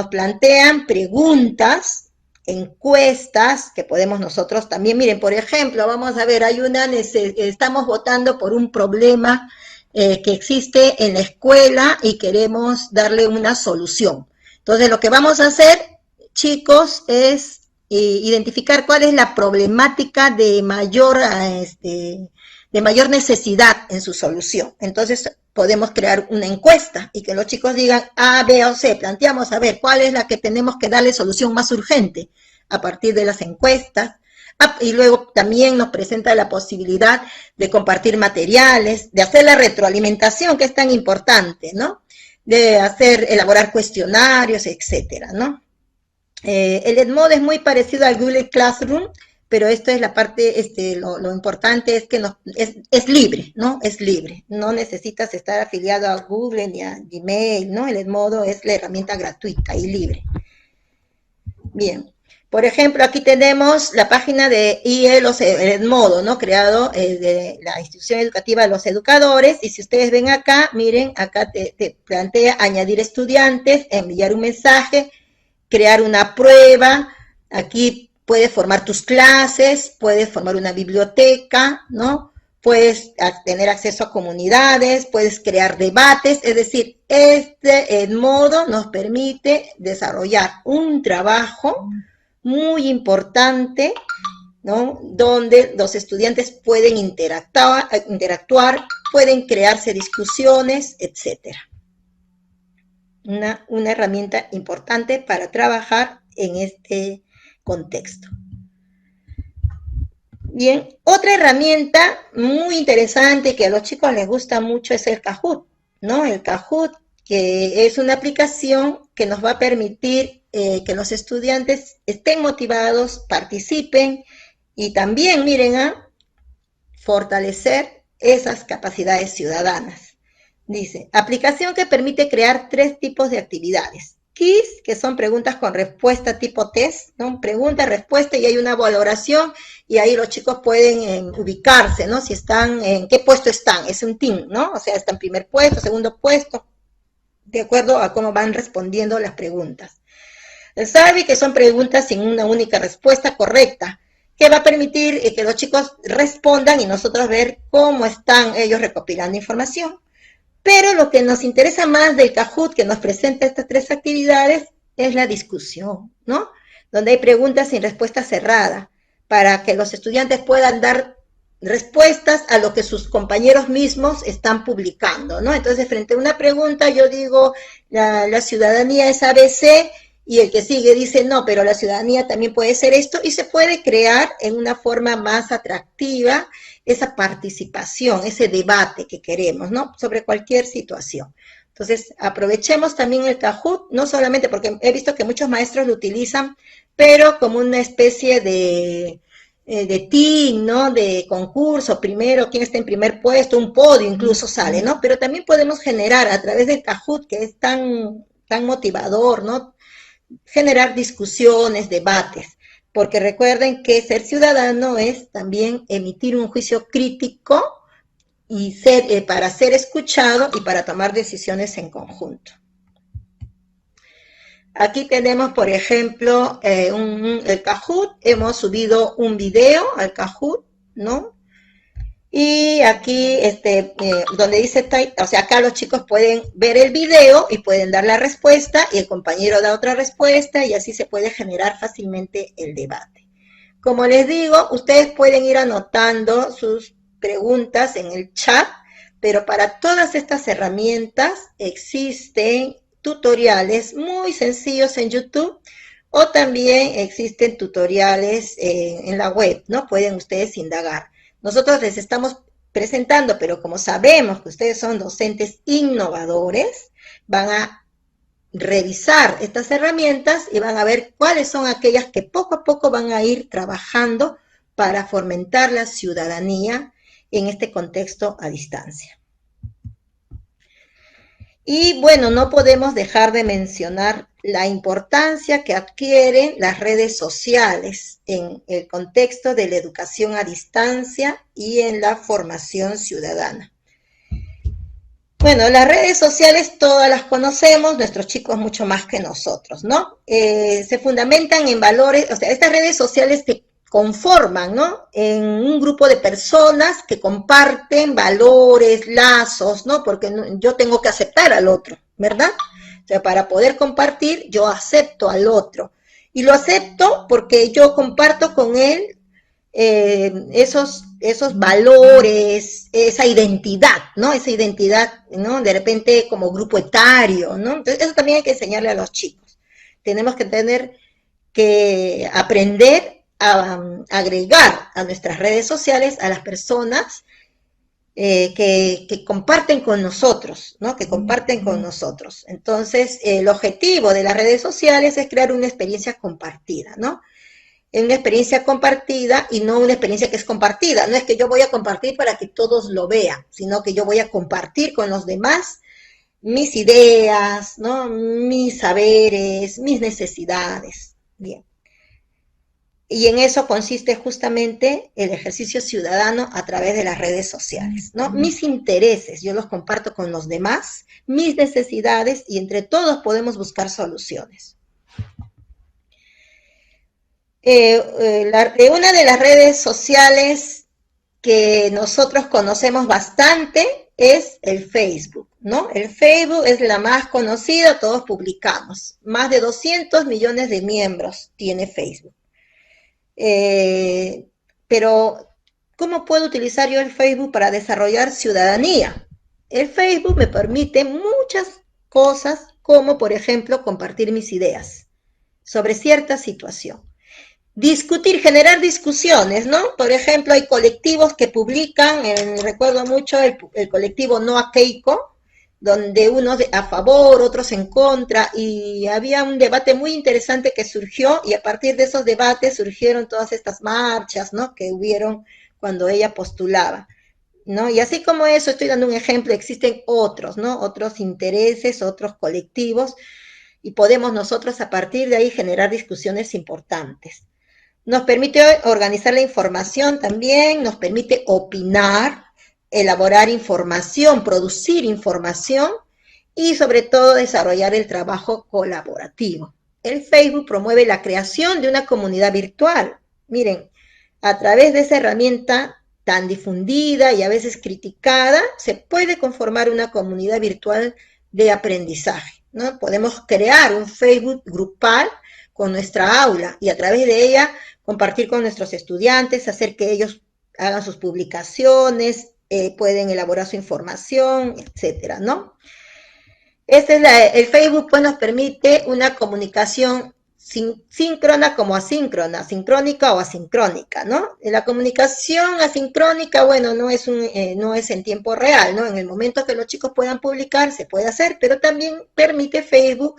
plantean preguntas, encuestas que podemos nosotros también. Miren, por ejemplo, vamos a ver, estamos votando por un problema que existe en la escuela y queremos darle una solución. Entonces, lo que vamos a hacer, chicos, es identificar cuál es la problemática de mayor necesidad en su solución. Entonces, podemos crear una encuesta y que los chicos digan A, B o C. Planteamos a ver cuál es la que tenemos que darle solución más urgente a partir de las encuestas. Y luego también nos presenta la posibilidad de compartir materiales, de hacer la retroalimentación, que es tan importante, ¿no? De elaborar cuestionarios, etcétera, ¿no? El Edmodo es muy parecido al Google Classroom, pero esto es la parte, lo importante es que es libre, ¿no? Es libre. No necesitas estar afiliado a Google ni a Gmail, ¿no? El Edmodo es la herramienta gratuita y libre. Bien. Por ejemplo, aquí tenemos la página de Edmodo, ¿no? Creado de la institución educativa de los educadores. Y si ustedes ven acá, miren, acá te plantea añadir estudiantes, enviar un mensaje, crear una prueba. Aquí puedes formar tus clases, puedes formar una biblioteca, ¿no? Puedes tener acceso a comunidades, puedes crear debates, es decir, Edmodo nos permite desarrollar un trabajo muy importante, ¿no? Donde los estudiantes pueden interactuar, pueden crearse discusiones, etc. Una herramienta importante para trabajar en este contexto. Bien, otra herramienta muy interesante que a los chicos les gusta mucho es el Kahoot, ¿no? El Kahoot, que es una aplicación que nos va a permitir que los estudiantes estén motivados, participen y también, miren, fortalecer esas capacidades ciudadanas. Dice, aplicación que permite crear 3 tipos de actividades. Quiz, que son preguntas con respuesta tipo test, ¿no? Pregunta, respuesta y hay una valoración y ahí los chicos pueden ubicarse, ¿no? Si están, en qué puesto están, es un team, ¿no? O sea, están en primer puesto, segundo puesto, de acuerdo a cómo van respondiendo las preguntas. El survey, que son preguntas sin una única respuesta correcta, que va a permitir que los chicos respondan y nosotros ver cómo están ellos recopilando información. Pero lo que nos interesa más del Kahoot, que nos presenta estas 3 actividades, es la discusión, ¿no? Donde hay preguntas sin respuesta cerrada, para que los estudiantes puedan dar respuestas a lo que sus compañeros mismos están publicando, ¿no? Entonces, frente a una pregunta, yo digo, la ciudadanía es ABC, y el que sigue dice, no, pero la ciudadanía también puede ser esto, y se puede crear en una forma más atractiva esa participación, ese debate que queremos, ¿no? Sobre cualquier situación. Entonces, aprovechemos también el Kahoot, no solamente porque he visto que muchos maestros lo utilizan, pero como una especie de team, ¿no? De concurso, primero, quién está en primer puesto, un podio incluso sale, ¿no? Pero también podemos generar a través del Kahoot, que es tan motivador, ¿no? Generar discusiones, debates, porque recuerden que ser ciudadano es también emitir un juicio crítico y para ser escuchado y para tomar decisiones en conjunto. Aquí tenemos, por ejemplo, el Kahoot. Hemos subido un video al Kahoot, ¿no? Y aquí, donde dice type, o sea, acá los chicos pueden ver el video y pueden dar la respuesta y el compañero da otra respuesta y así se puede generar fácilmente el debate. Como les digo, ustedes pueden ir anotando sus preguntas en el chat, pero para todas estas herramientas existen tutoriales muy sencillos en YouTube o también existen tutoriales en la web, ¿no? Pueden ustedes indagar. Nosotros les estamos presentando, pero como sabemos que ustedes son docentes innovadores, van a revisar estas herramientas y van a ver cuáles son aquellas que poco a poco van a ir trabajando para fomentar la ciudadanía en este contexto a distancia. Y bueno, no podemos dejar de mencionar la importancia que adquieren las redes sociales en el contexto de la educación a distancia y en la formación ciudadana. Bueno, las redes sociales todas las conocemos, nuestros chicos mucho más que nosotros, ¿no? Se fundamentan en valores, o sea, estas redes sociales se conforman, ¿no? En un grupo de personas que comparten valores, lazos, ¿no? Porque yo tengo que aceptar al otro, ¿verdad? O sea, para poder compartir, yo acepto al otro. Y lo acepto porque yo comparto con él esos valores, esa identidad, ¿no? Esa identidad, ¿no? De repente como grupo etario, ¿no? Entonces, eso también hay que enseñarle a los chicos. Tenemos que tener que aprender a agregar a nuestras redes sociales a las personas que comparten con nosotros, ¿no? Que comparten con nosotros. Entonces, el objetivo de las redes sociales es crear una experiencia compartida, ¿no? Una experiencia compartida y no una experiencia que es compartida. No es que yo voy a compartir para que todos lo vean, sino que yo voy a compartir con los demás mis ideas, ¿no? Mis saberes, mis necesidades. Bien. Y en eso consiste justamente el ejercicio ciudadano a través de las redes sociales, ¿no? Mis intereses, yo los comparto con los demás, mis necesidades, y entre todos podemos buscar soluciones. Una de las redes sociales que nosotros conocemos bastante es el Facebook, ¿no? El Facebook es la más conocida, todos publicamos. Más de 200 millones de miembros tiene Facebook. Pero, ¿cómo puedo utilizar yo el Facebook para desarrollar ciudadanía? El Facebook me permite muchas cosas, como por ejemplo compartir mis ideas sobre cierta situación. Discutir, generar discusiones, ¿no? Por ejemplo, hay colectivos que publican, recuerdo mucho el colectivo No a Keiko, donde unos a favor, otros en contra, y había un debate muy interesante que surgió, y a partir de esos debates surgieron todas estas marchas, ¿no? Que hubieron cuando ella postulaba, ¿no? Y así como eso, estoy dando un ejemplo, existen otros, ¿no? Otros intereses, otros colectivos, y podemos nosotros a partir de ahí generar discusiones importantes. Nos permite organizar la información también, nos permite opinar, elaborar información, producir información y sobre todo desarrollar el trabajo colaborativo. El Facebook promueve la creación de una comunidad virtual. Miren, a través de esa herramienta tan difundida y a veces criticada, se puede conformar una comunidad virtual de aprendizaje, ¿no? Podemos crear un Facebook grupal con nuestra aula y a través de ella compartir con nuestros estudiantes, hacer que ellos hagan sus publicaciones, pueden elaborar su información, etcétera, ¿no? El Facebook pues, nos permite una comunicación síncrona como asíncrona, sincrónica o asincrónica, ¿no? La comunicación asincrónica, bueno, no es en tiempo real, ¿no? En el momento que los chicos puedan publicar, se puede hacer, pero también permite Facebook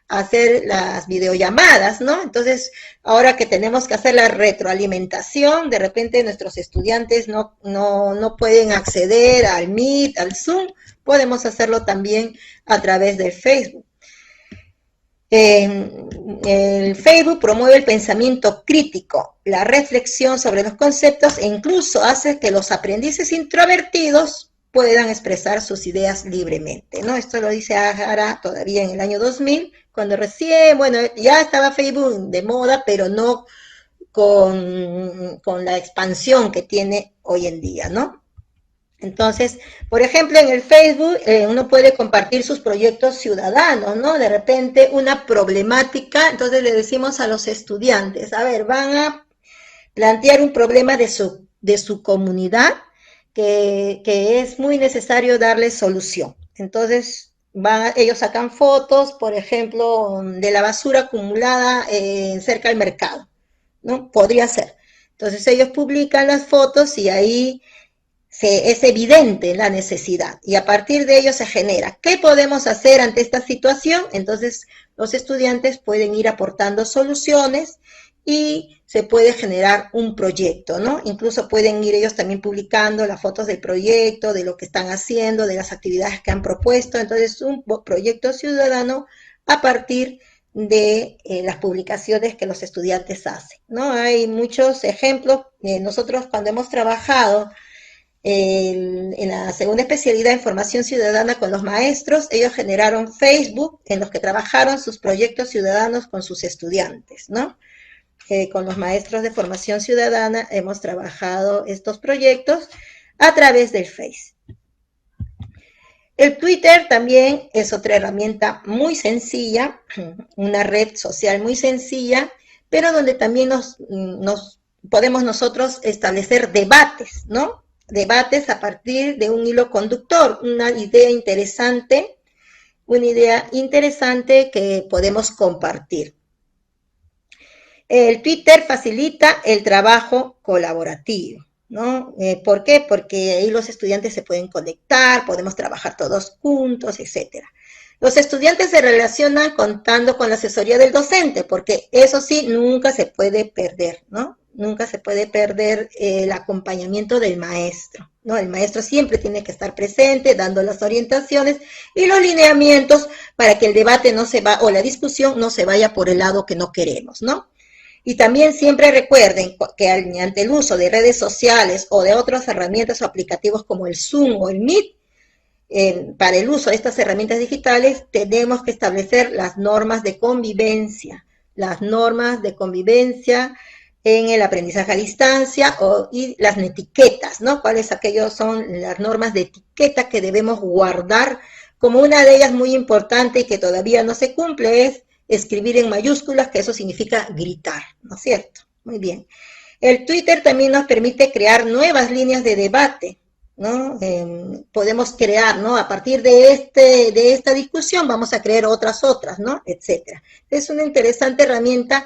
hacer las videollamadas, ¿no? Entonces, ahora que tenemos que hacer la retroalimentación, de repente nuestros estudiantes no pueden acceder al Meet, al Zoom, podemos hacerlo también a través del Facebook. El Facebook promueve el pensamiento crítico, la reflexión sobre los conceptos e incluso hace que los aprendices introvertidos puedan expresar sus ideas libremente, ¿no? Esto lo dice Ájara todavía en el año 2000, cuando recién, bueno, ya estaba Facebook de moda, pero no con la expansión que tiene hoy en día, ¿no? Entonces, por ejemplo, en el Facebook uno puede compartir sus proyectos ciudadanos, ¿no? De repente una problemática, entonces le decimos a los estudiantes, a ver, van a plantear un problema de su comunidad que es muy necesario darle solución. Entonces, ellos sacan fotos, por ejemplo, de la basura acumulada cerca del mercado, ¿no? Podría ser. Entonces, ellos publican las fotos y ahí es evidente la necesidad y a partir de ello se genera. ¿Qué podemos hacer ante esta situación? Entonces los estudiantes pueden ir aportando soluciones y se puede generar un proyecto, ¿no? Incluso pueden ir ellos también publicando las fotos del proyecto, de lo que están haciendo, de las actividades que han propuesto. Entonces un proyecto ciudadano a partir de las publicaciones que los estudiantes hacen, ¿no? Hay muchos ejemplos. Nosotros cuando hemos trabajado En la segunda especialidad en formación ciudadana con los maestros, ellos generaron Facebook en los que trabajaron sus proyectos ciudadanos con sus estudiantes, ¿no? Con los maestros de formación ciudadana hemos trabajado estos proyectos a través del Face. El Twitter también es otra herramienta muy sencilla, una red social muy sencilla, pero donde también podemos nosotros establecer debates, ¿no? Debates a partir de un hilo conductor, una idea interesante que podemos compartir. El Twitter facilita el trabajo colaborativo, ¿no? ¿Por qué? Porque ahí los estudiantes se pueden conectar, podemos trabajar todos juntos, etcétera. Los estudiantes se relacionan contando con la asesoría del docente, porque eso sí, nunca se puede perder, ¿no? Nunca se puede perder el acompañamiento del maestro, ¿no? El maestro siempre tiene que estar presente, dando las orientaciones y los lineamientos para que el debate no se va, o la discusión no se vaya por el lado que no queremos, ¿no? Y también siempre recuerden que ante el uso de redes sociales o de otras herramientas o aplicativos como el Zoom o el Meet, para el uso de estas herramientas digitales tenemos que establecer las normas de convivencia en el aprendizaje a distancia y las etiquetas, ¿no? ¿Cuáles son las normas de etiqueta que debemos guardar? Como una de ellas muy importante y que todavía no se cumple es escribir en mayúsculas, que eso significa gritar, ¿no es cierto? Muy bien. El Twitter también nos permite crear nuevas líneas de debate, ¿no? Podemos crear, ¿no? A partir de esta discusión vamos a crear otras, ¿no? Etcétera. Es una interesante herramienta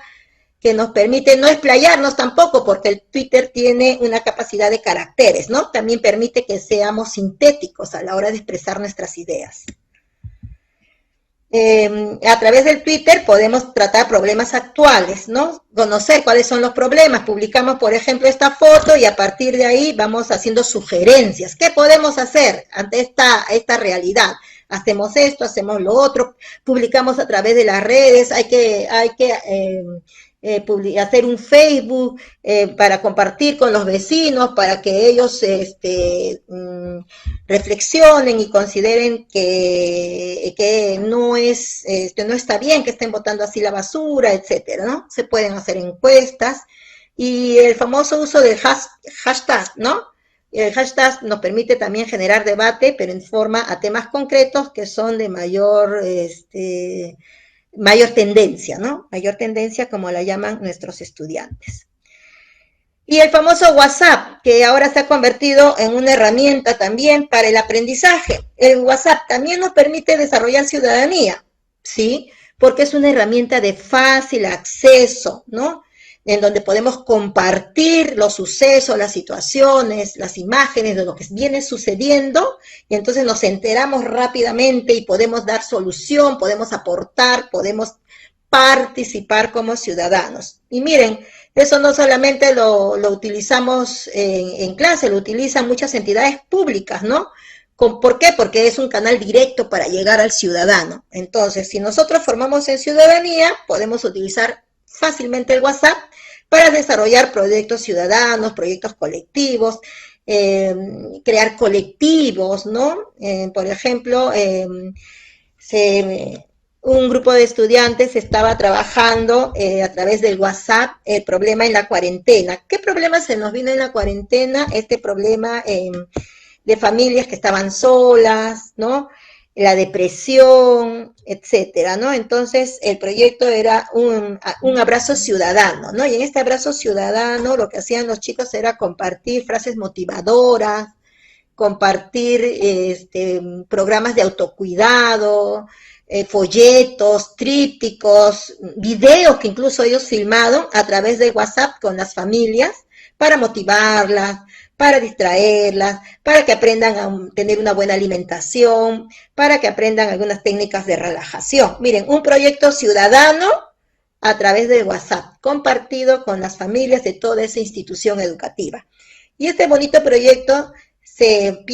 que nos permite no explayarnos tampoco, porque el Twitter tiene una capacidad de caracteres, ¿no? También permite que seamos sintéticos a la hora de expresar nuestras ideas. A través del Twitter podemos tratar problemas actuales, ¿no? Conocer cuáles son los problemas. Publicamos, por ejemplo, esta foto y a partir de ahí vamos haciendo sugerencias. ¿Qué podemos hacer ante esta realidad? Hacemos esto, hacemos lo otro, publicamos a través de las redes, hay que hacer un Facebook para compartir con los vecinos, para que ellos reflexionen y consideren que no está bien que estén botando así la basura, etcétera, ¿no? Se pueden hacer encuestas y el famoso uso del hashtag, ¿no? El hashtag nos permite también generar debate, pero en forma a temas concretos que son de mayor tendencia, ¿no? Mayor tendencia, como la llaman nuestros estudiantes. Y el famoso WhatsApp, que ahora se ha convertido en una herramienta también para el aprendizaje. El WhatsApp también nos permite desarrollar ciudadanía, ¿sí? Porque es una herramienta de fácil acceso, ¿no? En donde podemos compartir los sucesos, las situaciones, las imágenes de lo que viene sucediendo, y entonces nos enteramos rápidamente y podemos dar solución, podemos aportar, podemos participar como ciudadanos. Y miren, eso no solamente lo utilizamos en clase, lo utilizan muchas entidades públicas, ¿no? ¿Por qué? Porque es un canal directo para llegar al ciudadano. Entonces, si nosotros formamos en ciudadanía, podemos utilizar fácilmente el WhatsApp para desarrollar proyectos ciudadanos, proyectos colectivos, crear colectivos, ¿no? Por ejemplo, un grupo de estudiantes estaba trabajando a través del WhatsApp el problema en la cuarentena. ¿Qué problema se nos vino en la cuarentena? Este problema de familias que estaban solas, ¿no? La depresión, etcétera, ¿no? Entonces, el proyecto era un abrazo ciudadano, ¿no? Y en este abrazo ciudadano lo que hacían los chicos era compartir frases motivadoras, compartir programas de autocuidado, folletos, trípticos, videos que incluso ellos filmaron a través de WhatsApp con las familias para motivarlas, para distraerlas, para que aprendan a tener una buena alimentación, para que aprendan algunas técnicas de relajación. Miren, un proyecto ciudadano a través del WhatsApp, compartido con las familias de toda esa institución educativa. Y este bonito proyecto se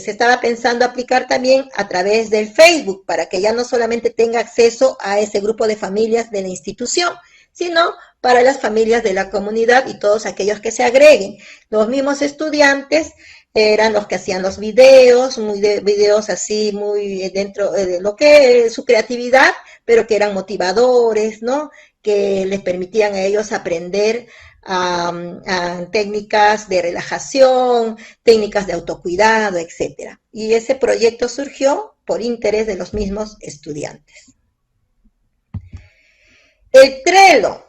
estaba pensando aplicar también a través del Facebook, para que ya no solamente tenga acceso a ese grupo de familias de la institución, sino para las familias de la comunidad y todos aquellos que se agreguen. Los mismos estudiantes eran los que hacían los videos, videos así muy dentro de lo que es su creatividad, pero que eran motivadores, ¿no? Que les permitían a ellos aprender a técnicas de relajación, técnicas de autocuidado, etcétera. Y ese proyecto surgió por interés de los mismos estudiantes. El Trello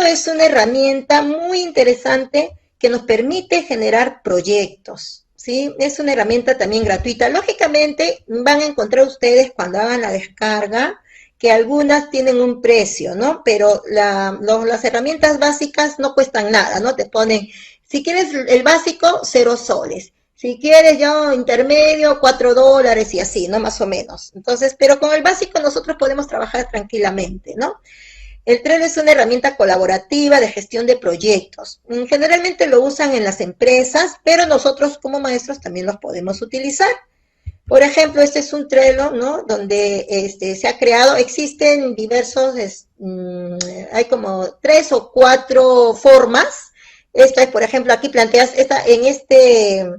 es una herramienta muy interesante que nos permite generar proyectos, ¿sí? Es una herramienta también gratuita. Lógicamente van a encontrar ustedes cuando hagan la descarga que algunas tienen un precio, ¿no? Pero las herramientas básicas no cuestan nada, ¿no? Te ponen, si quieres el básico, 0 soles. Si quieres ya intermedio, $4 y así, ¿no? Más o menos. Entonces, pero con el básico nosotros podemos trabajar tranquilamente, ¿no? El Trello es una herramienta colaborativa de gestión de proyectos. Generalmente lo usan en las empresas, pero nosotros como maestros también los podemos utilizar. Por ejemplo, este es un Trello, ¿no? Donde se ha creado, existen diversos, hay como 3 o 4 formas. Esta es, por ejemplo, aquí planteas, en este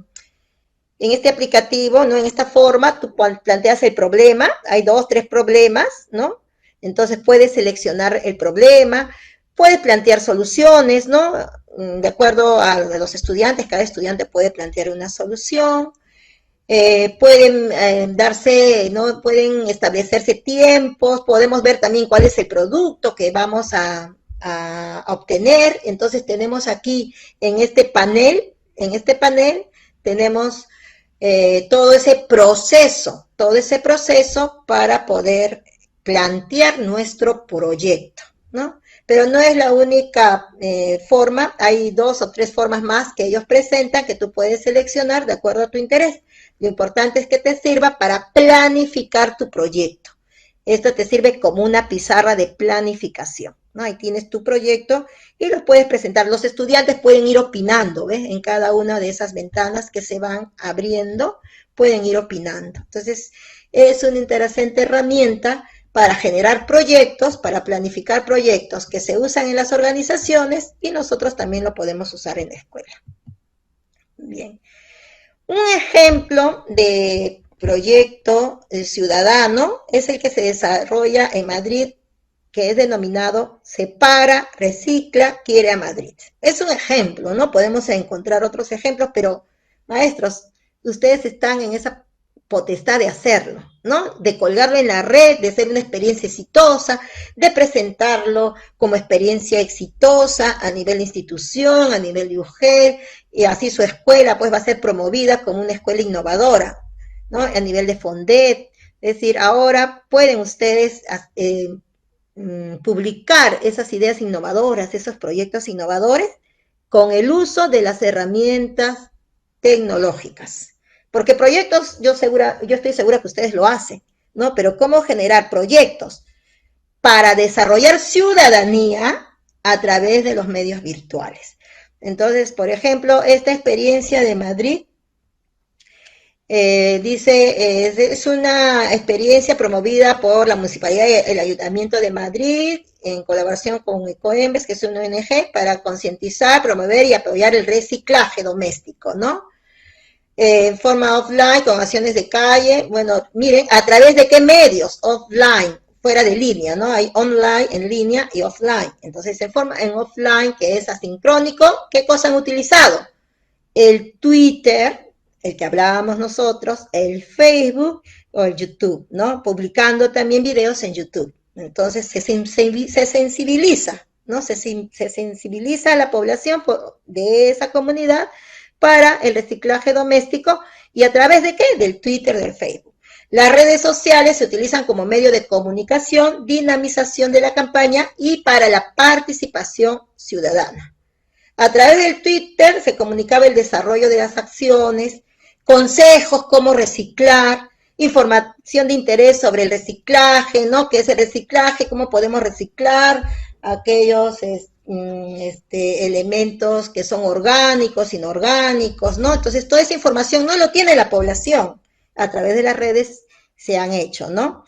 aplicativo, ¿no? En esta forma, tú planteas el problema, hay 2, 3 problemas, ¿no? Entonces puedes seleccionar el problema, puedes plantear soluciones, ¿no? De acuerdo a los estudiantes, cada estudiante puede plantear una solución. Pueden darse, ¿no? Pueden establecerse tiempos, podemos ver también cuál es el producto que vamos a obtener. Entonces tenemos aquí en este panel tenemos todo ese proceso para poder plantear nuestro proyecto, ¿no? Pero no es la única forma, hay 2 o 3 formas más que ellos presentan que tú puedes seleccionar de acuerdo a tu interés. Lo importante es que te sirva para planificar tu proyecto. Esto te sirve como una pizarra de planificación, ¿no? Ahí tienes tu proyecto y lo puedes presentar. Los estudiantes pueden ir opinando, ¿ves? En cada una de esas ventanas que se van abriendo, pueden ir opinando. Entonces, es una interesante herramienta para generar proyectos, para planificar proyectos que se usan en las organizaciones y nosotros también lo podemos usar en la escuela. Bien. Un ejemplo de proyecto ciudadano es el que se desarrolla en Madrid, que es denominado Separa, Recicla, Quiere a Madrid. Es un ejemplo, ¿no? Podemos encontrar otros ejemplos, pero maestros, ustedes están en esa potestad de hacerlo, ¿no? De colgarlo en la red, de ser una experiencia exitosa, de presentarlo como experiencia exitosa a nivel de institución, a nivel de UGEL, y así su escuela pues va a ser promovida como una escuela innovadora, ¿no? A nivel de Fondet, es decir, ahora pueden ustedes publicar esas ideas innovadoras, esos proyectos innovadores, con el uso de las herramientas tecnológicas. Porque proyectos, yo estoy segura que ustedes lo hacen, ¿no? Pero ¿cómo generar proyectos para desarrollar ciudadanía a través de los medios virtuales? Entonces, por ejemplo, esta experiencia de Madrid, dice, es una experiencia promovida por la Municipalidad y el Ayuntamiento de Madrid en colaboración con Ecoembes, que es una ONG, para concientizar, promover y apoyar el reciclaje doméstico, ¿no? En forma offline, con acciones de calle. Bueno, miren, ¿a través de qué medios? Offline, fuera de línea, ¿no? Hay online, en línea y offline. Entonces, en offline, que es asincrónico, ¿qué cosa han utilizado? El Twitter, el que hablábamos nosotros, el Facebook o el YouTube, ¿no? Publicando también videos en YouTube. Entonces, se sensibiliza, ¿no? Se sensibiliza a la población de esa comunidad para el reciclaje doméstico. ¿Y a través de qué? Del Twitter, del Facebook. Las redes sociales se utilizan como medio de comunicación, dinamización de la campaña y para la participación ciudadana. A través del Twitter se comunicaba el desarrollo de las acciones, consejos, cómo reciclar, información de interés sobre el reciclaje, ¿no? ¿Qué es el reciclaje? ¿Cómo podemos reciclar aquellos elementos que son orgánicos, inorgánicos, ¿no? Entonces, toda esa información no lo tiene la población. A través de las redes se han hecho, ¿no?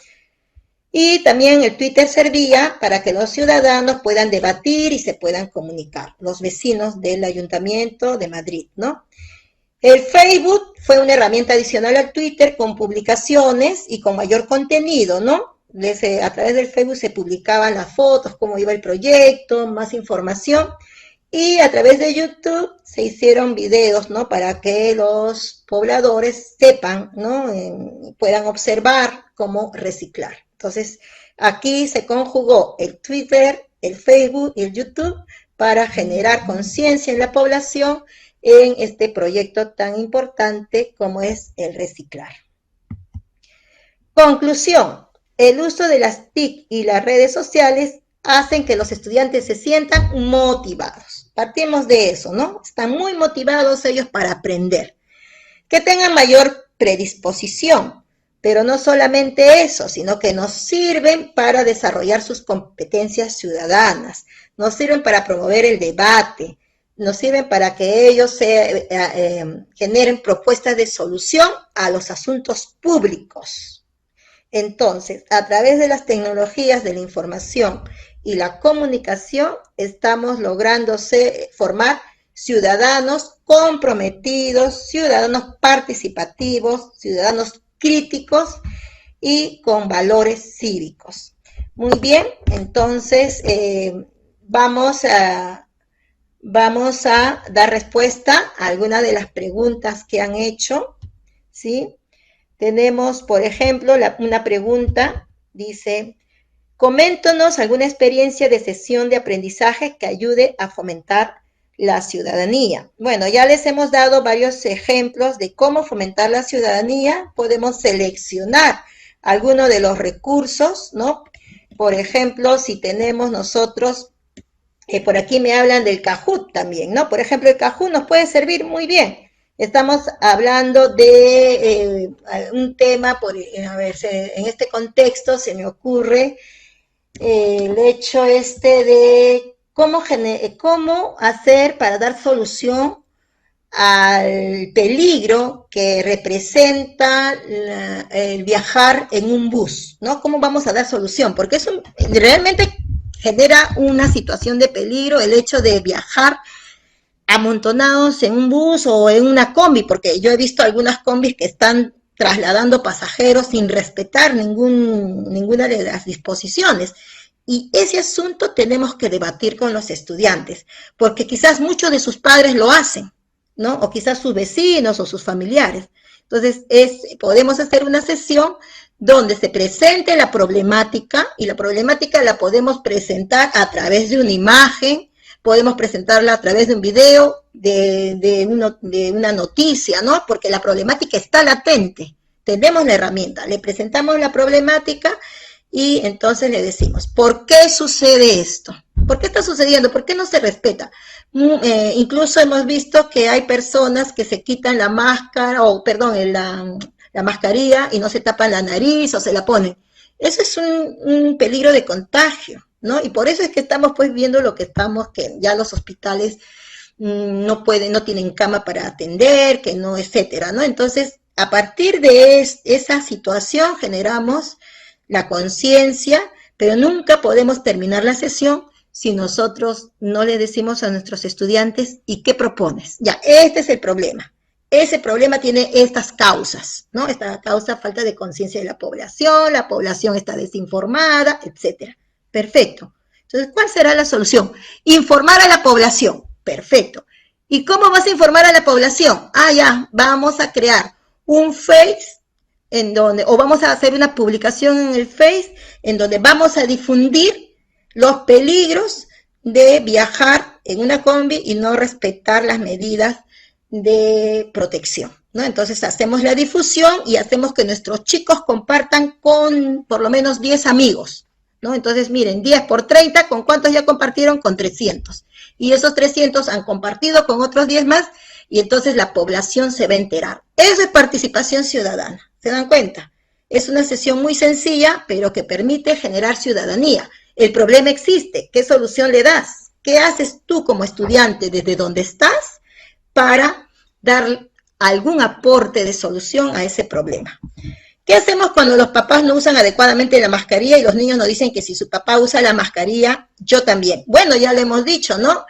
Y también el Twitter servía para que los ciudadanos puedan debatir y se puedan comunicar, los vecinos del Ayuntamiento de Madrid, ¿no? El Facebook fue una herramienta adicional al Twitter con publicaciones y con mayor contenido, ¿no? A través del Facebook se publicaban las fotos, cómo iba el proyecto, más información. Y a través de YouTube se hicieron videos, ¿no? Para que los pobladores sepan, ¿no? Puedan observar cómo reciclar. Entonces, aquí se conjugó el Twitter, el Facebook y el YouTube para generar conciencia en la población en este proyecto tan importante como es el reciclar. Conclusión, el uso de las TIC y las redes sociales hacen que los estudiantes se sientan motivados. Partimos de eso, ¿no? Están muy motivados ellos para aprender. Que tengan mayor predisposición, pero no solamente eso, sino que nos sirven para desarrollar sus competencias ciudadanas, nos sirven para promover el debate, nos sirven para que ellos generen propuestas de solución a los asuntos públicos. Entonces, a través de las tecnologías de la información y la comunicación, estamos logrando formar ciudadanos comprometidos, ciudadanos participativos, ciudadanos críticos y con valores cívicos. Muy bien, entonces vamos a dar respuesta a algunas de las preguntas que han hecho, ¿sí? Tenemos, por ejemplo, una pregunta, dice, coméntanos alguna experiencia de sesión de aprendizaje que ayude a fomentar la ciudadanía. Bueno, ya les hemos dado varios ejemplos de cómo fomentar la ciudadanía. Podemos seleccionar algunos de los recursos, ¿no? Por ejemplo, si tenemos nosotros, por aquí me hablan del Kahoot también, ¿no? Por ejemplo, el Kahoot nos puede servir muy bien. Estamos hablando de un tema, a ver, en este contexto se me ocurre el hecho de cómo hacer para dar solución al peligro que representa el viajar en un bus, ¿no? ¿Cómo vamos a dar solución? Porque eso realmente genera una situación de peligro, el hecho de viajar amontonados en un bus o en una combi, porque yo he visto algunas combis que están trasladando pasajeros sin respetar ninguna de las disposiciones. Y ese asunto tenemos que debatir con los estudiantes, porque quizás muchos de sus padres lo hacen, ¿no? O quizás sus vecinos o sus familiares. Entonces, podemos hacer una sesión donde se presente la problemática, y la problemática la podemos presentar a través de una imagen, podemos presentarla a través de un video, de una noticia, ¿no? Porque la problemática está latente, tenemos la herramienta, le presentamos la problemática y entonces le decimos, ¿por qué sucede esto? ¿Por qué está sucediendo? ¿Por qué no se respeta? Incluso hemos visto que hay personas que se quitan la máscara, la mascarilla y no se tapan la nariz o se la ponen. Eso es un peligro de contagio, ¿no? Y por eso es que estamos pues viendo lo que estamos, que ya los hospitales no tienen cama para atender, que no, etcétera, ¿no? Entonces, a partir de esa situación generamos la conciencia, pero nunca podemos terminar la sesión si nosotros no le decimos a nuestros estudiantes, ¿y qué propones? Ya, este es el problema. Ese problema tiene estas causas, ¿no? Esta causa, falta de conciencia de la población está desinformada, etcétera. Perfecto. Entonces, ¿cuál será la solución? Informar a la población. Perfecto. ¿Y cómo vas a informar a la población? Ya, vamos a crear un Face o vamos a hacer una publicación en el Face en donde vamos a difundir los peligros de viajar en una combi y no respetar las medidas de protección, ¿no? Entonces hacemos la difusión y hacemos que nuestros chicos compartan con por lo menos 10 amigos, ¿no? Entonces miren, 10 por 30, ¿con cuántos ya compartieron? Con 300. Y esos 300 han compartido con otros 10 más y entonces la población se va a enterar. Eso es participación ciudadana, ¿se dan cuenta? Es una sesión muy sencilla, pero que permite generar ciudadanía. El problema existe, ¿qué solución le das? ¿Qué haces tú como estudiante desde donde estás para dar algún aporte de solución a ese problema? ¿Qué hacemos cuando los papás no usan adecuadamente la mascarilla y los niños nos dicen que si su papá usa la mascarilla, yo también? Bueno, ya le hemos dicho, ¿no?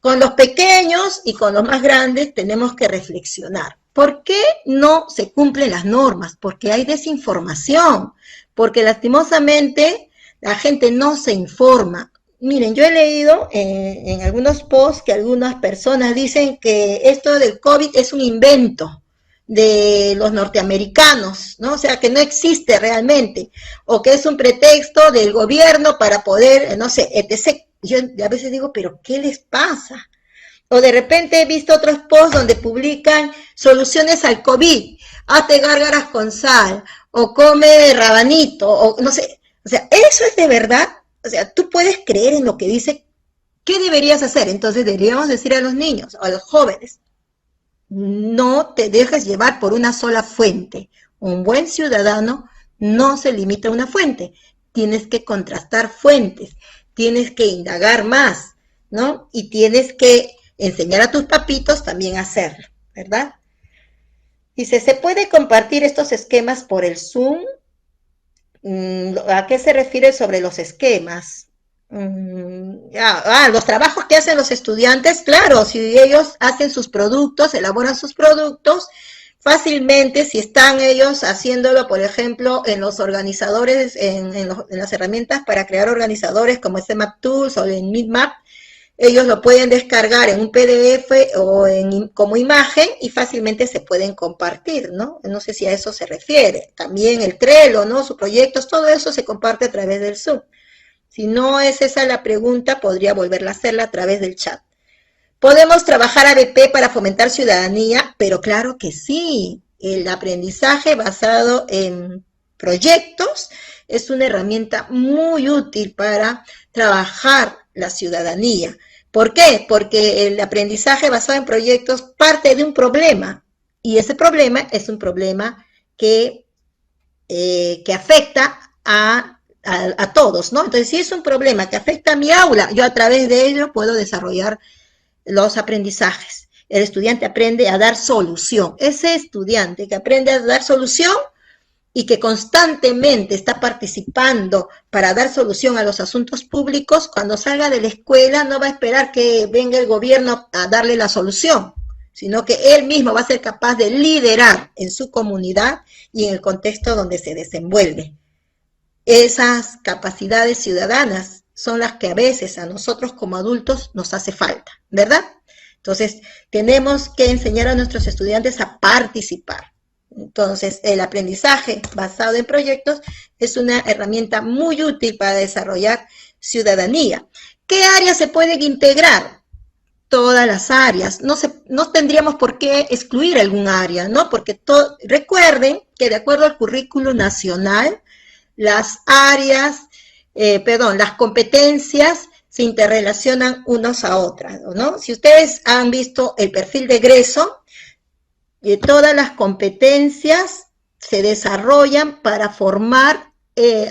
con los pequeños y con los más grandes tenemos que reflexionar. ¿Por qué no se cumplen las normas? Porque hay desinformación, porque lastimosamente la gente no se informa. Miren, yo he leído en algunos posts que algunas personas dicen que esto del COVID es un invento de los norteamericanos, ¿no? O sea, que no existe realmente, o que es un pretexto del gobierno para poder, no sé, etc. Yo a veces digo, pero ¿qué les pasa? O de repente he visto otros posts donde publican soluciones al COVID, hazte gárgaras con sal, o come rabanito, o no sé, o sea, eso es de verdad, o sea, tú puedes creer en lo que dice, ¿qué deberías hacer? Entonces deberíamos decir a los niños, a los jóvenes, no te dejes llevar por una sola fuente. Un buen ciudadano no se limita a una fuente, tienes que contrastar fuentes, tienes que indagar más, ¿no? Y tienes que enseñar a tus papitos también a hacerlo, ¿verdad? Dice, ¿se puede compartir estos esquemas por el Zoom? ¿A qué se refiere sobre los esquemas? Los trabajos que hacen los estudiantes, claro, si ellos hacen sus productos, elaboran sus productos, fácilmente, si están ellos haciéndolo, por ejemplo, en los organizadores, en las herramientas para crear organizadores como Map Tools o en Meetmap, ellos lo pueden descargar en un PDF o como imagen y fácilmente se pueden compartir, ¿no? No sé si a eso se refiere. También el Trello, ¿no? Sus proyectos, todo eso se comparte a través del Zoom. Si no es esa la pregunta, podría volverla a hacerla a través del chat. ¿Podemos trabajar ABP para fomentar ciudadanía? Pero claro que sí. El aprendizaje basado en proyectos es una herramienta muy útil para trabajar la ciudadanía. ¿Por qué? Porque el aprendizaje basado en proyectos parte de un problema, y ese problema es un problema que afecta a todos, ¿no? Entonces, si es un problema que afecta a mi aula, yo a través de ello puedo desarrollar los aprendizajes. El estudiante aprende a dar solución. Ese estudiante que aprende a dar solución y que constantemente está participando para dar solución a los asuntos públicos, cuando salga de la escuela no va a esperar que venga el gobierno a darle la solución, sino que él mismo va a ser capaz de liderar en su comunidad y en el contexto donde se desenvuelve. Esas capacidades ciudadanas son las que a veces a nosotros como adultos nos hace falta, ¿verdad? Entonces, tenemos que enseñar a nuestros estudiantes a participar. Entonces, el aprendizaje basado en proyectos es una herramienta muy útil para desarrollar ciudadanía. ¿Qué áreas se pueden integrar? Todas las áreas. No tendríamos por qué excluir algún área, ¿no? Porque recuerden que de acuerdo al currículo nacional, las competencias se interrelacionan unas a otras, ¿no? Si ustedes han visto el perfil de egreso, todas las competencias se desarrollan para formar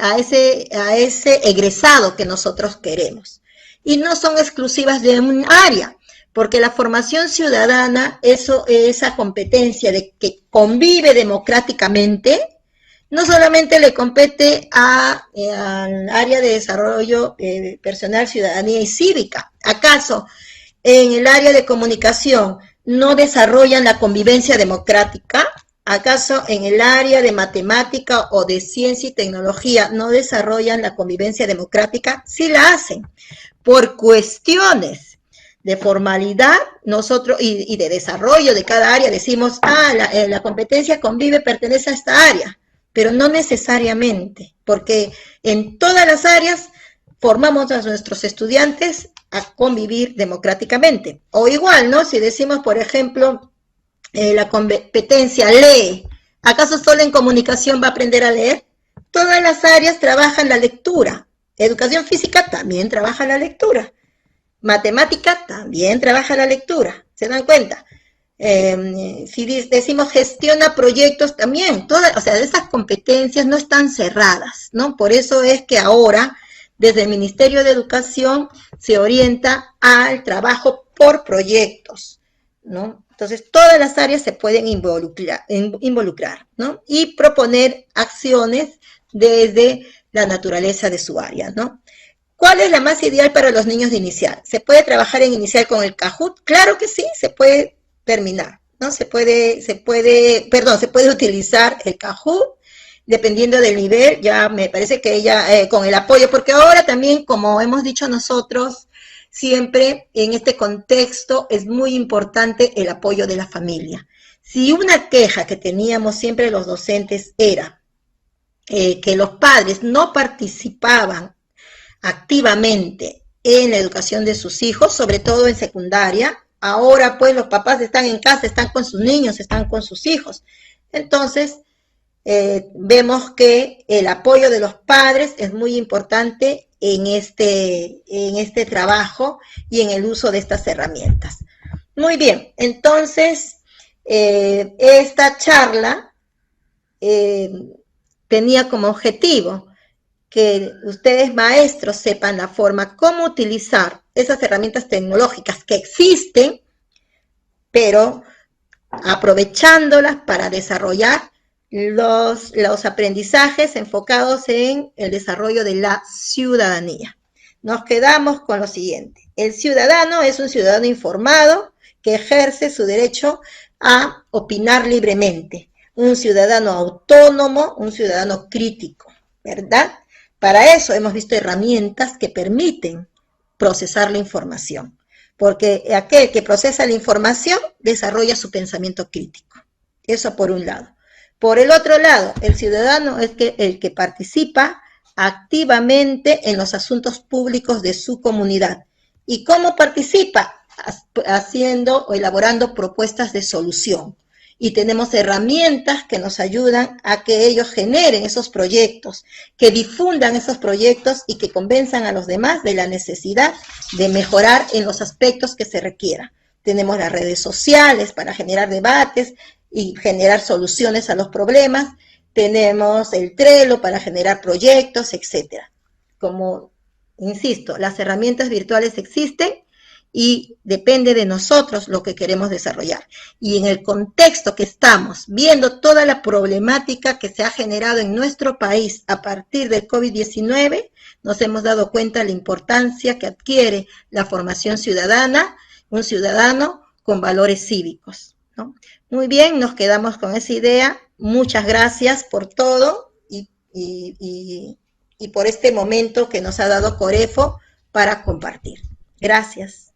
a ese egresado que nosotros queremos. Y no son exclusivas de un área, porque la formación ciudadana, esa competencia de que convive democráticamente, no solamente le compete al área de desarrollo personal, ciudadanía y cívica. ¿Acaso en el área de comunicación no desarrollan la convivencia democrática? ¿Acaso en el área de matemática o de ciencia y tecnología no desarrollan la convivencia democrática? Sí la hacen. Por cuestiones de formalidad nosotros y de desarrollo de cada área decimos, la competencia convive, pertenece a esta área, pero no necesariamente, porque en todas las áreas formamos a nuestros estudiantes a convivir democráticamente. O igual, ¿no? Si decimos, por ejemplo, la competencia lee, ¿acaso solo en comunicación va a aprender a leer? Todas las áreas trabajan la lectura. Educación física también trabaja la lectura. Matemática también trabaja la lectura. ¿Se dan cuenta? Si decimos gestiona proyectos también, o sea, esas competencias no están cerradas, ¿no? Por eso es que ahora, desde el Ministerio de Educación, se orienta al trabajo por proyectos, ¿no? Entonces, todas las áreas se pueden involucrar, ¿no? Y proponer acciones desde la naturaleza de su área, ¿no? ¿Cuál es la más ideal para los niños de inicial? ¿Se puede trabajar en inicial con el Kahoot? Claro que sí, se puede terminar, ¿no? Se puede utilizar el Kahoot dependiendo del nivel, ya me parece que ella, con el apoyo, porque ahora también, como hemos dicho nosotros, siempre en este contexto es muy importante el apoyo de la familia. Si una queja que teníamos siempre los docentes era que los padres no participaban activamente en la educación de sus hijos, sobre todo en secundaria, ahora pues los papás están en casa, están con sus niños, están con sus hijos. Entonces, vemos que el apoyo de los padres es muy importante en este trabajo y en el uso de estas herramientas. Muy bien, entonces esta charla tenía como objetivo que ustedes maestros sepan la forma, cómo utilizar esas herramientas tecnológicas que existen, pero aprovechándolas para desarrollar los aprendizajes enfocados en el desarrollo de la ciudadanía. Nos quedamos con lo siguiente. El ciudadano es un ciudadano informado que ejerce su derecho a opinar libremente. Un ciudadano autónomo, un ciudadano crítico, ¿verdad? Para eso hemos visto herramientas que permiten procesar la información, porque aquel que procesa la información desarrolla su pensamiento crítico. Eso por un lado. Por el otro lado, el ciudadano es el que participa activamente en los asuntos públicos de su comunidad. ¿Y cómo participa? Haciendo o elaborando propuestas de solución. Y tenemos herramientas que nos ayudan a que ellos generen esos proyectos, que difundan esos proyectos y que convenzan a los demás de la necesidad de mejorar en los aspectos que se requieran. Tenemos las redes sociales para generar debates y generar soluciones a los problemas. Tenemos el Trello para generar proyectos, etc. Como, insisto, las herramientas virtuales existen y depende de nosotros lo que queremos desarrollar. Y en el contexto que estamos viendo toda la problemática que se ha generado en nuestro país a partir del COVID-19, nos hemos dado cuenta de la importancia que adquiere la formación ciudadana, un ciudadano con valores cívicos, ¿no? Muy bien, nos quedamos con esa idea. Muchas gracias por todo y por este momento que nos ha dado Corefo para compartir. Gracias.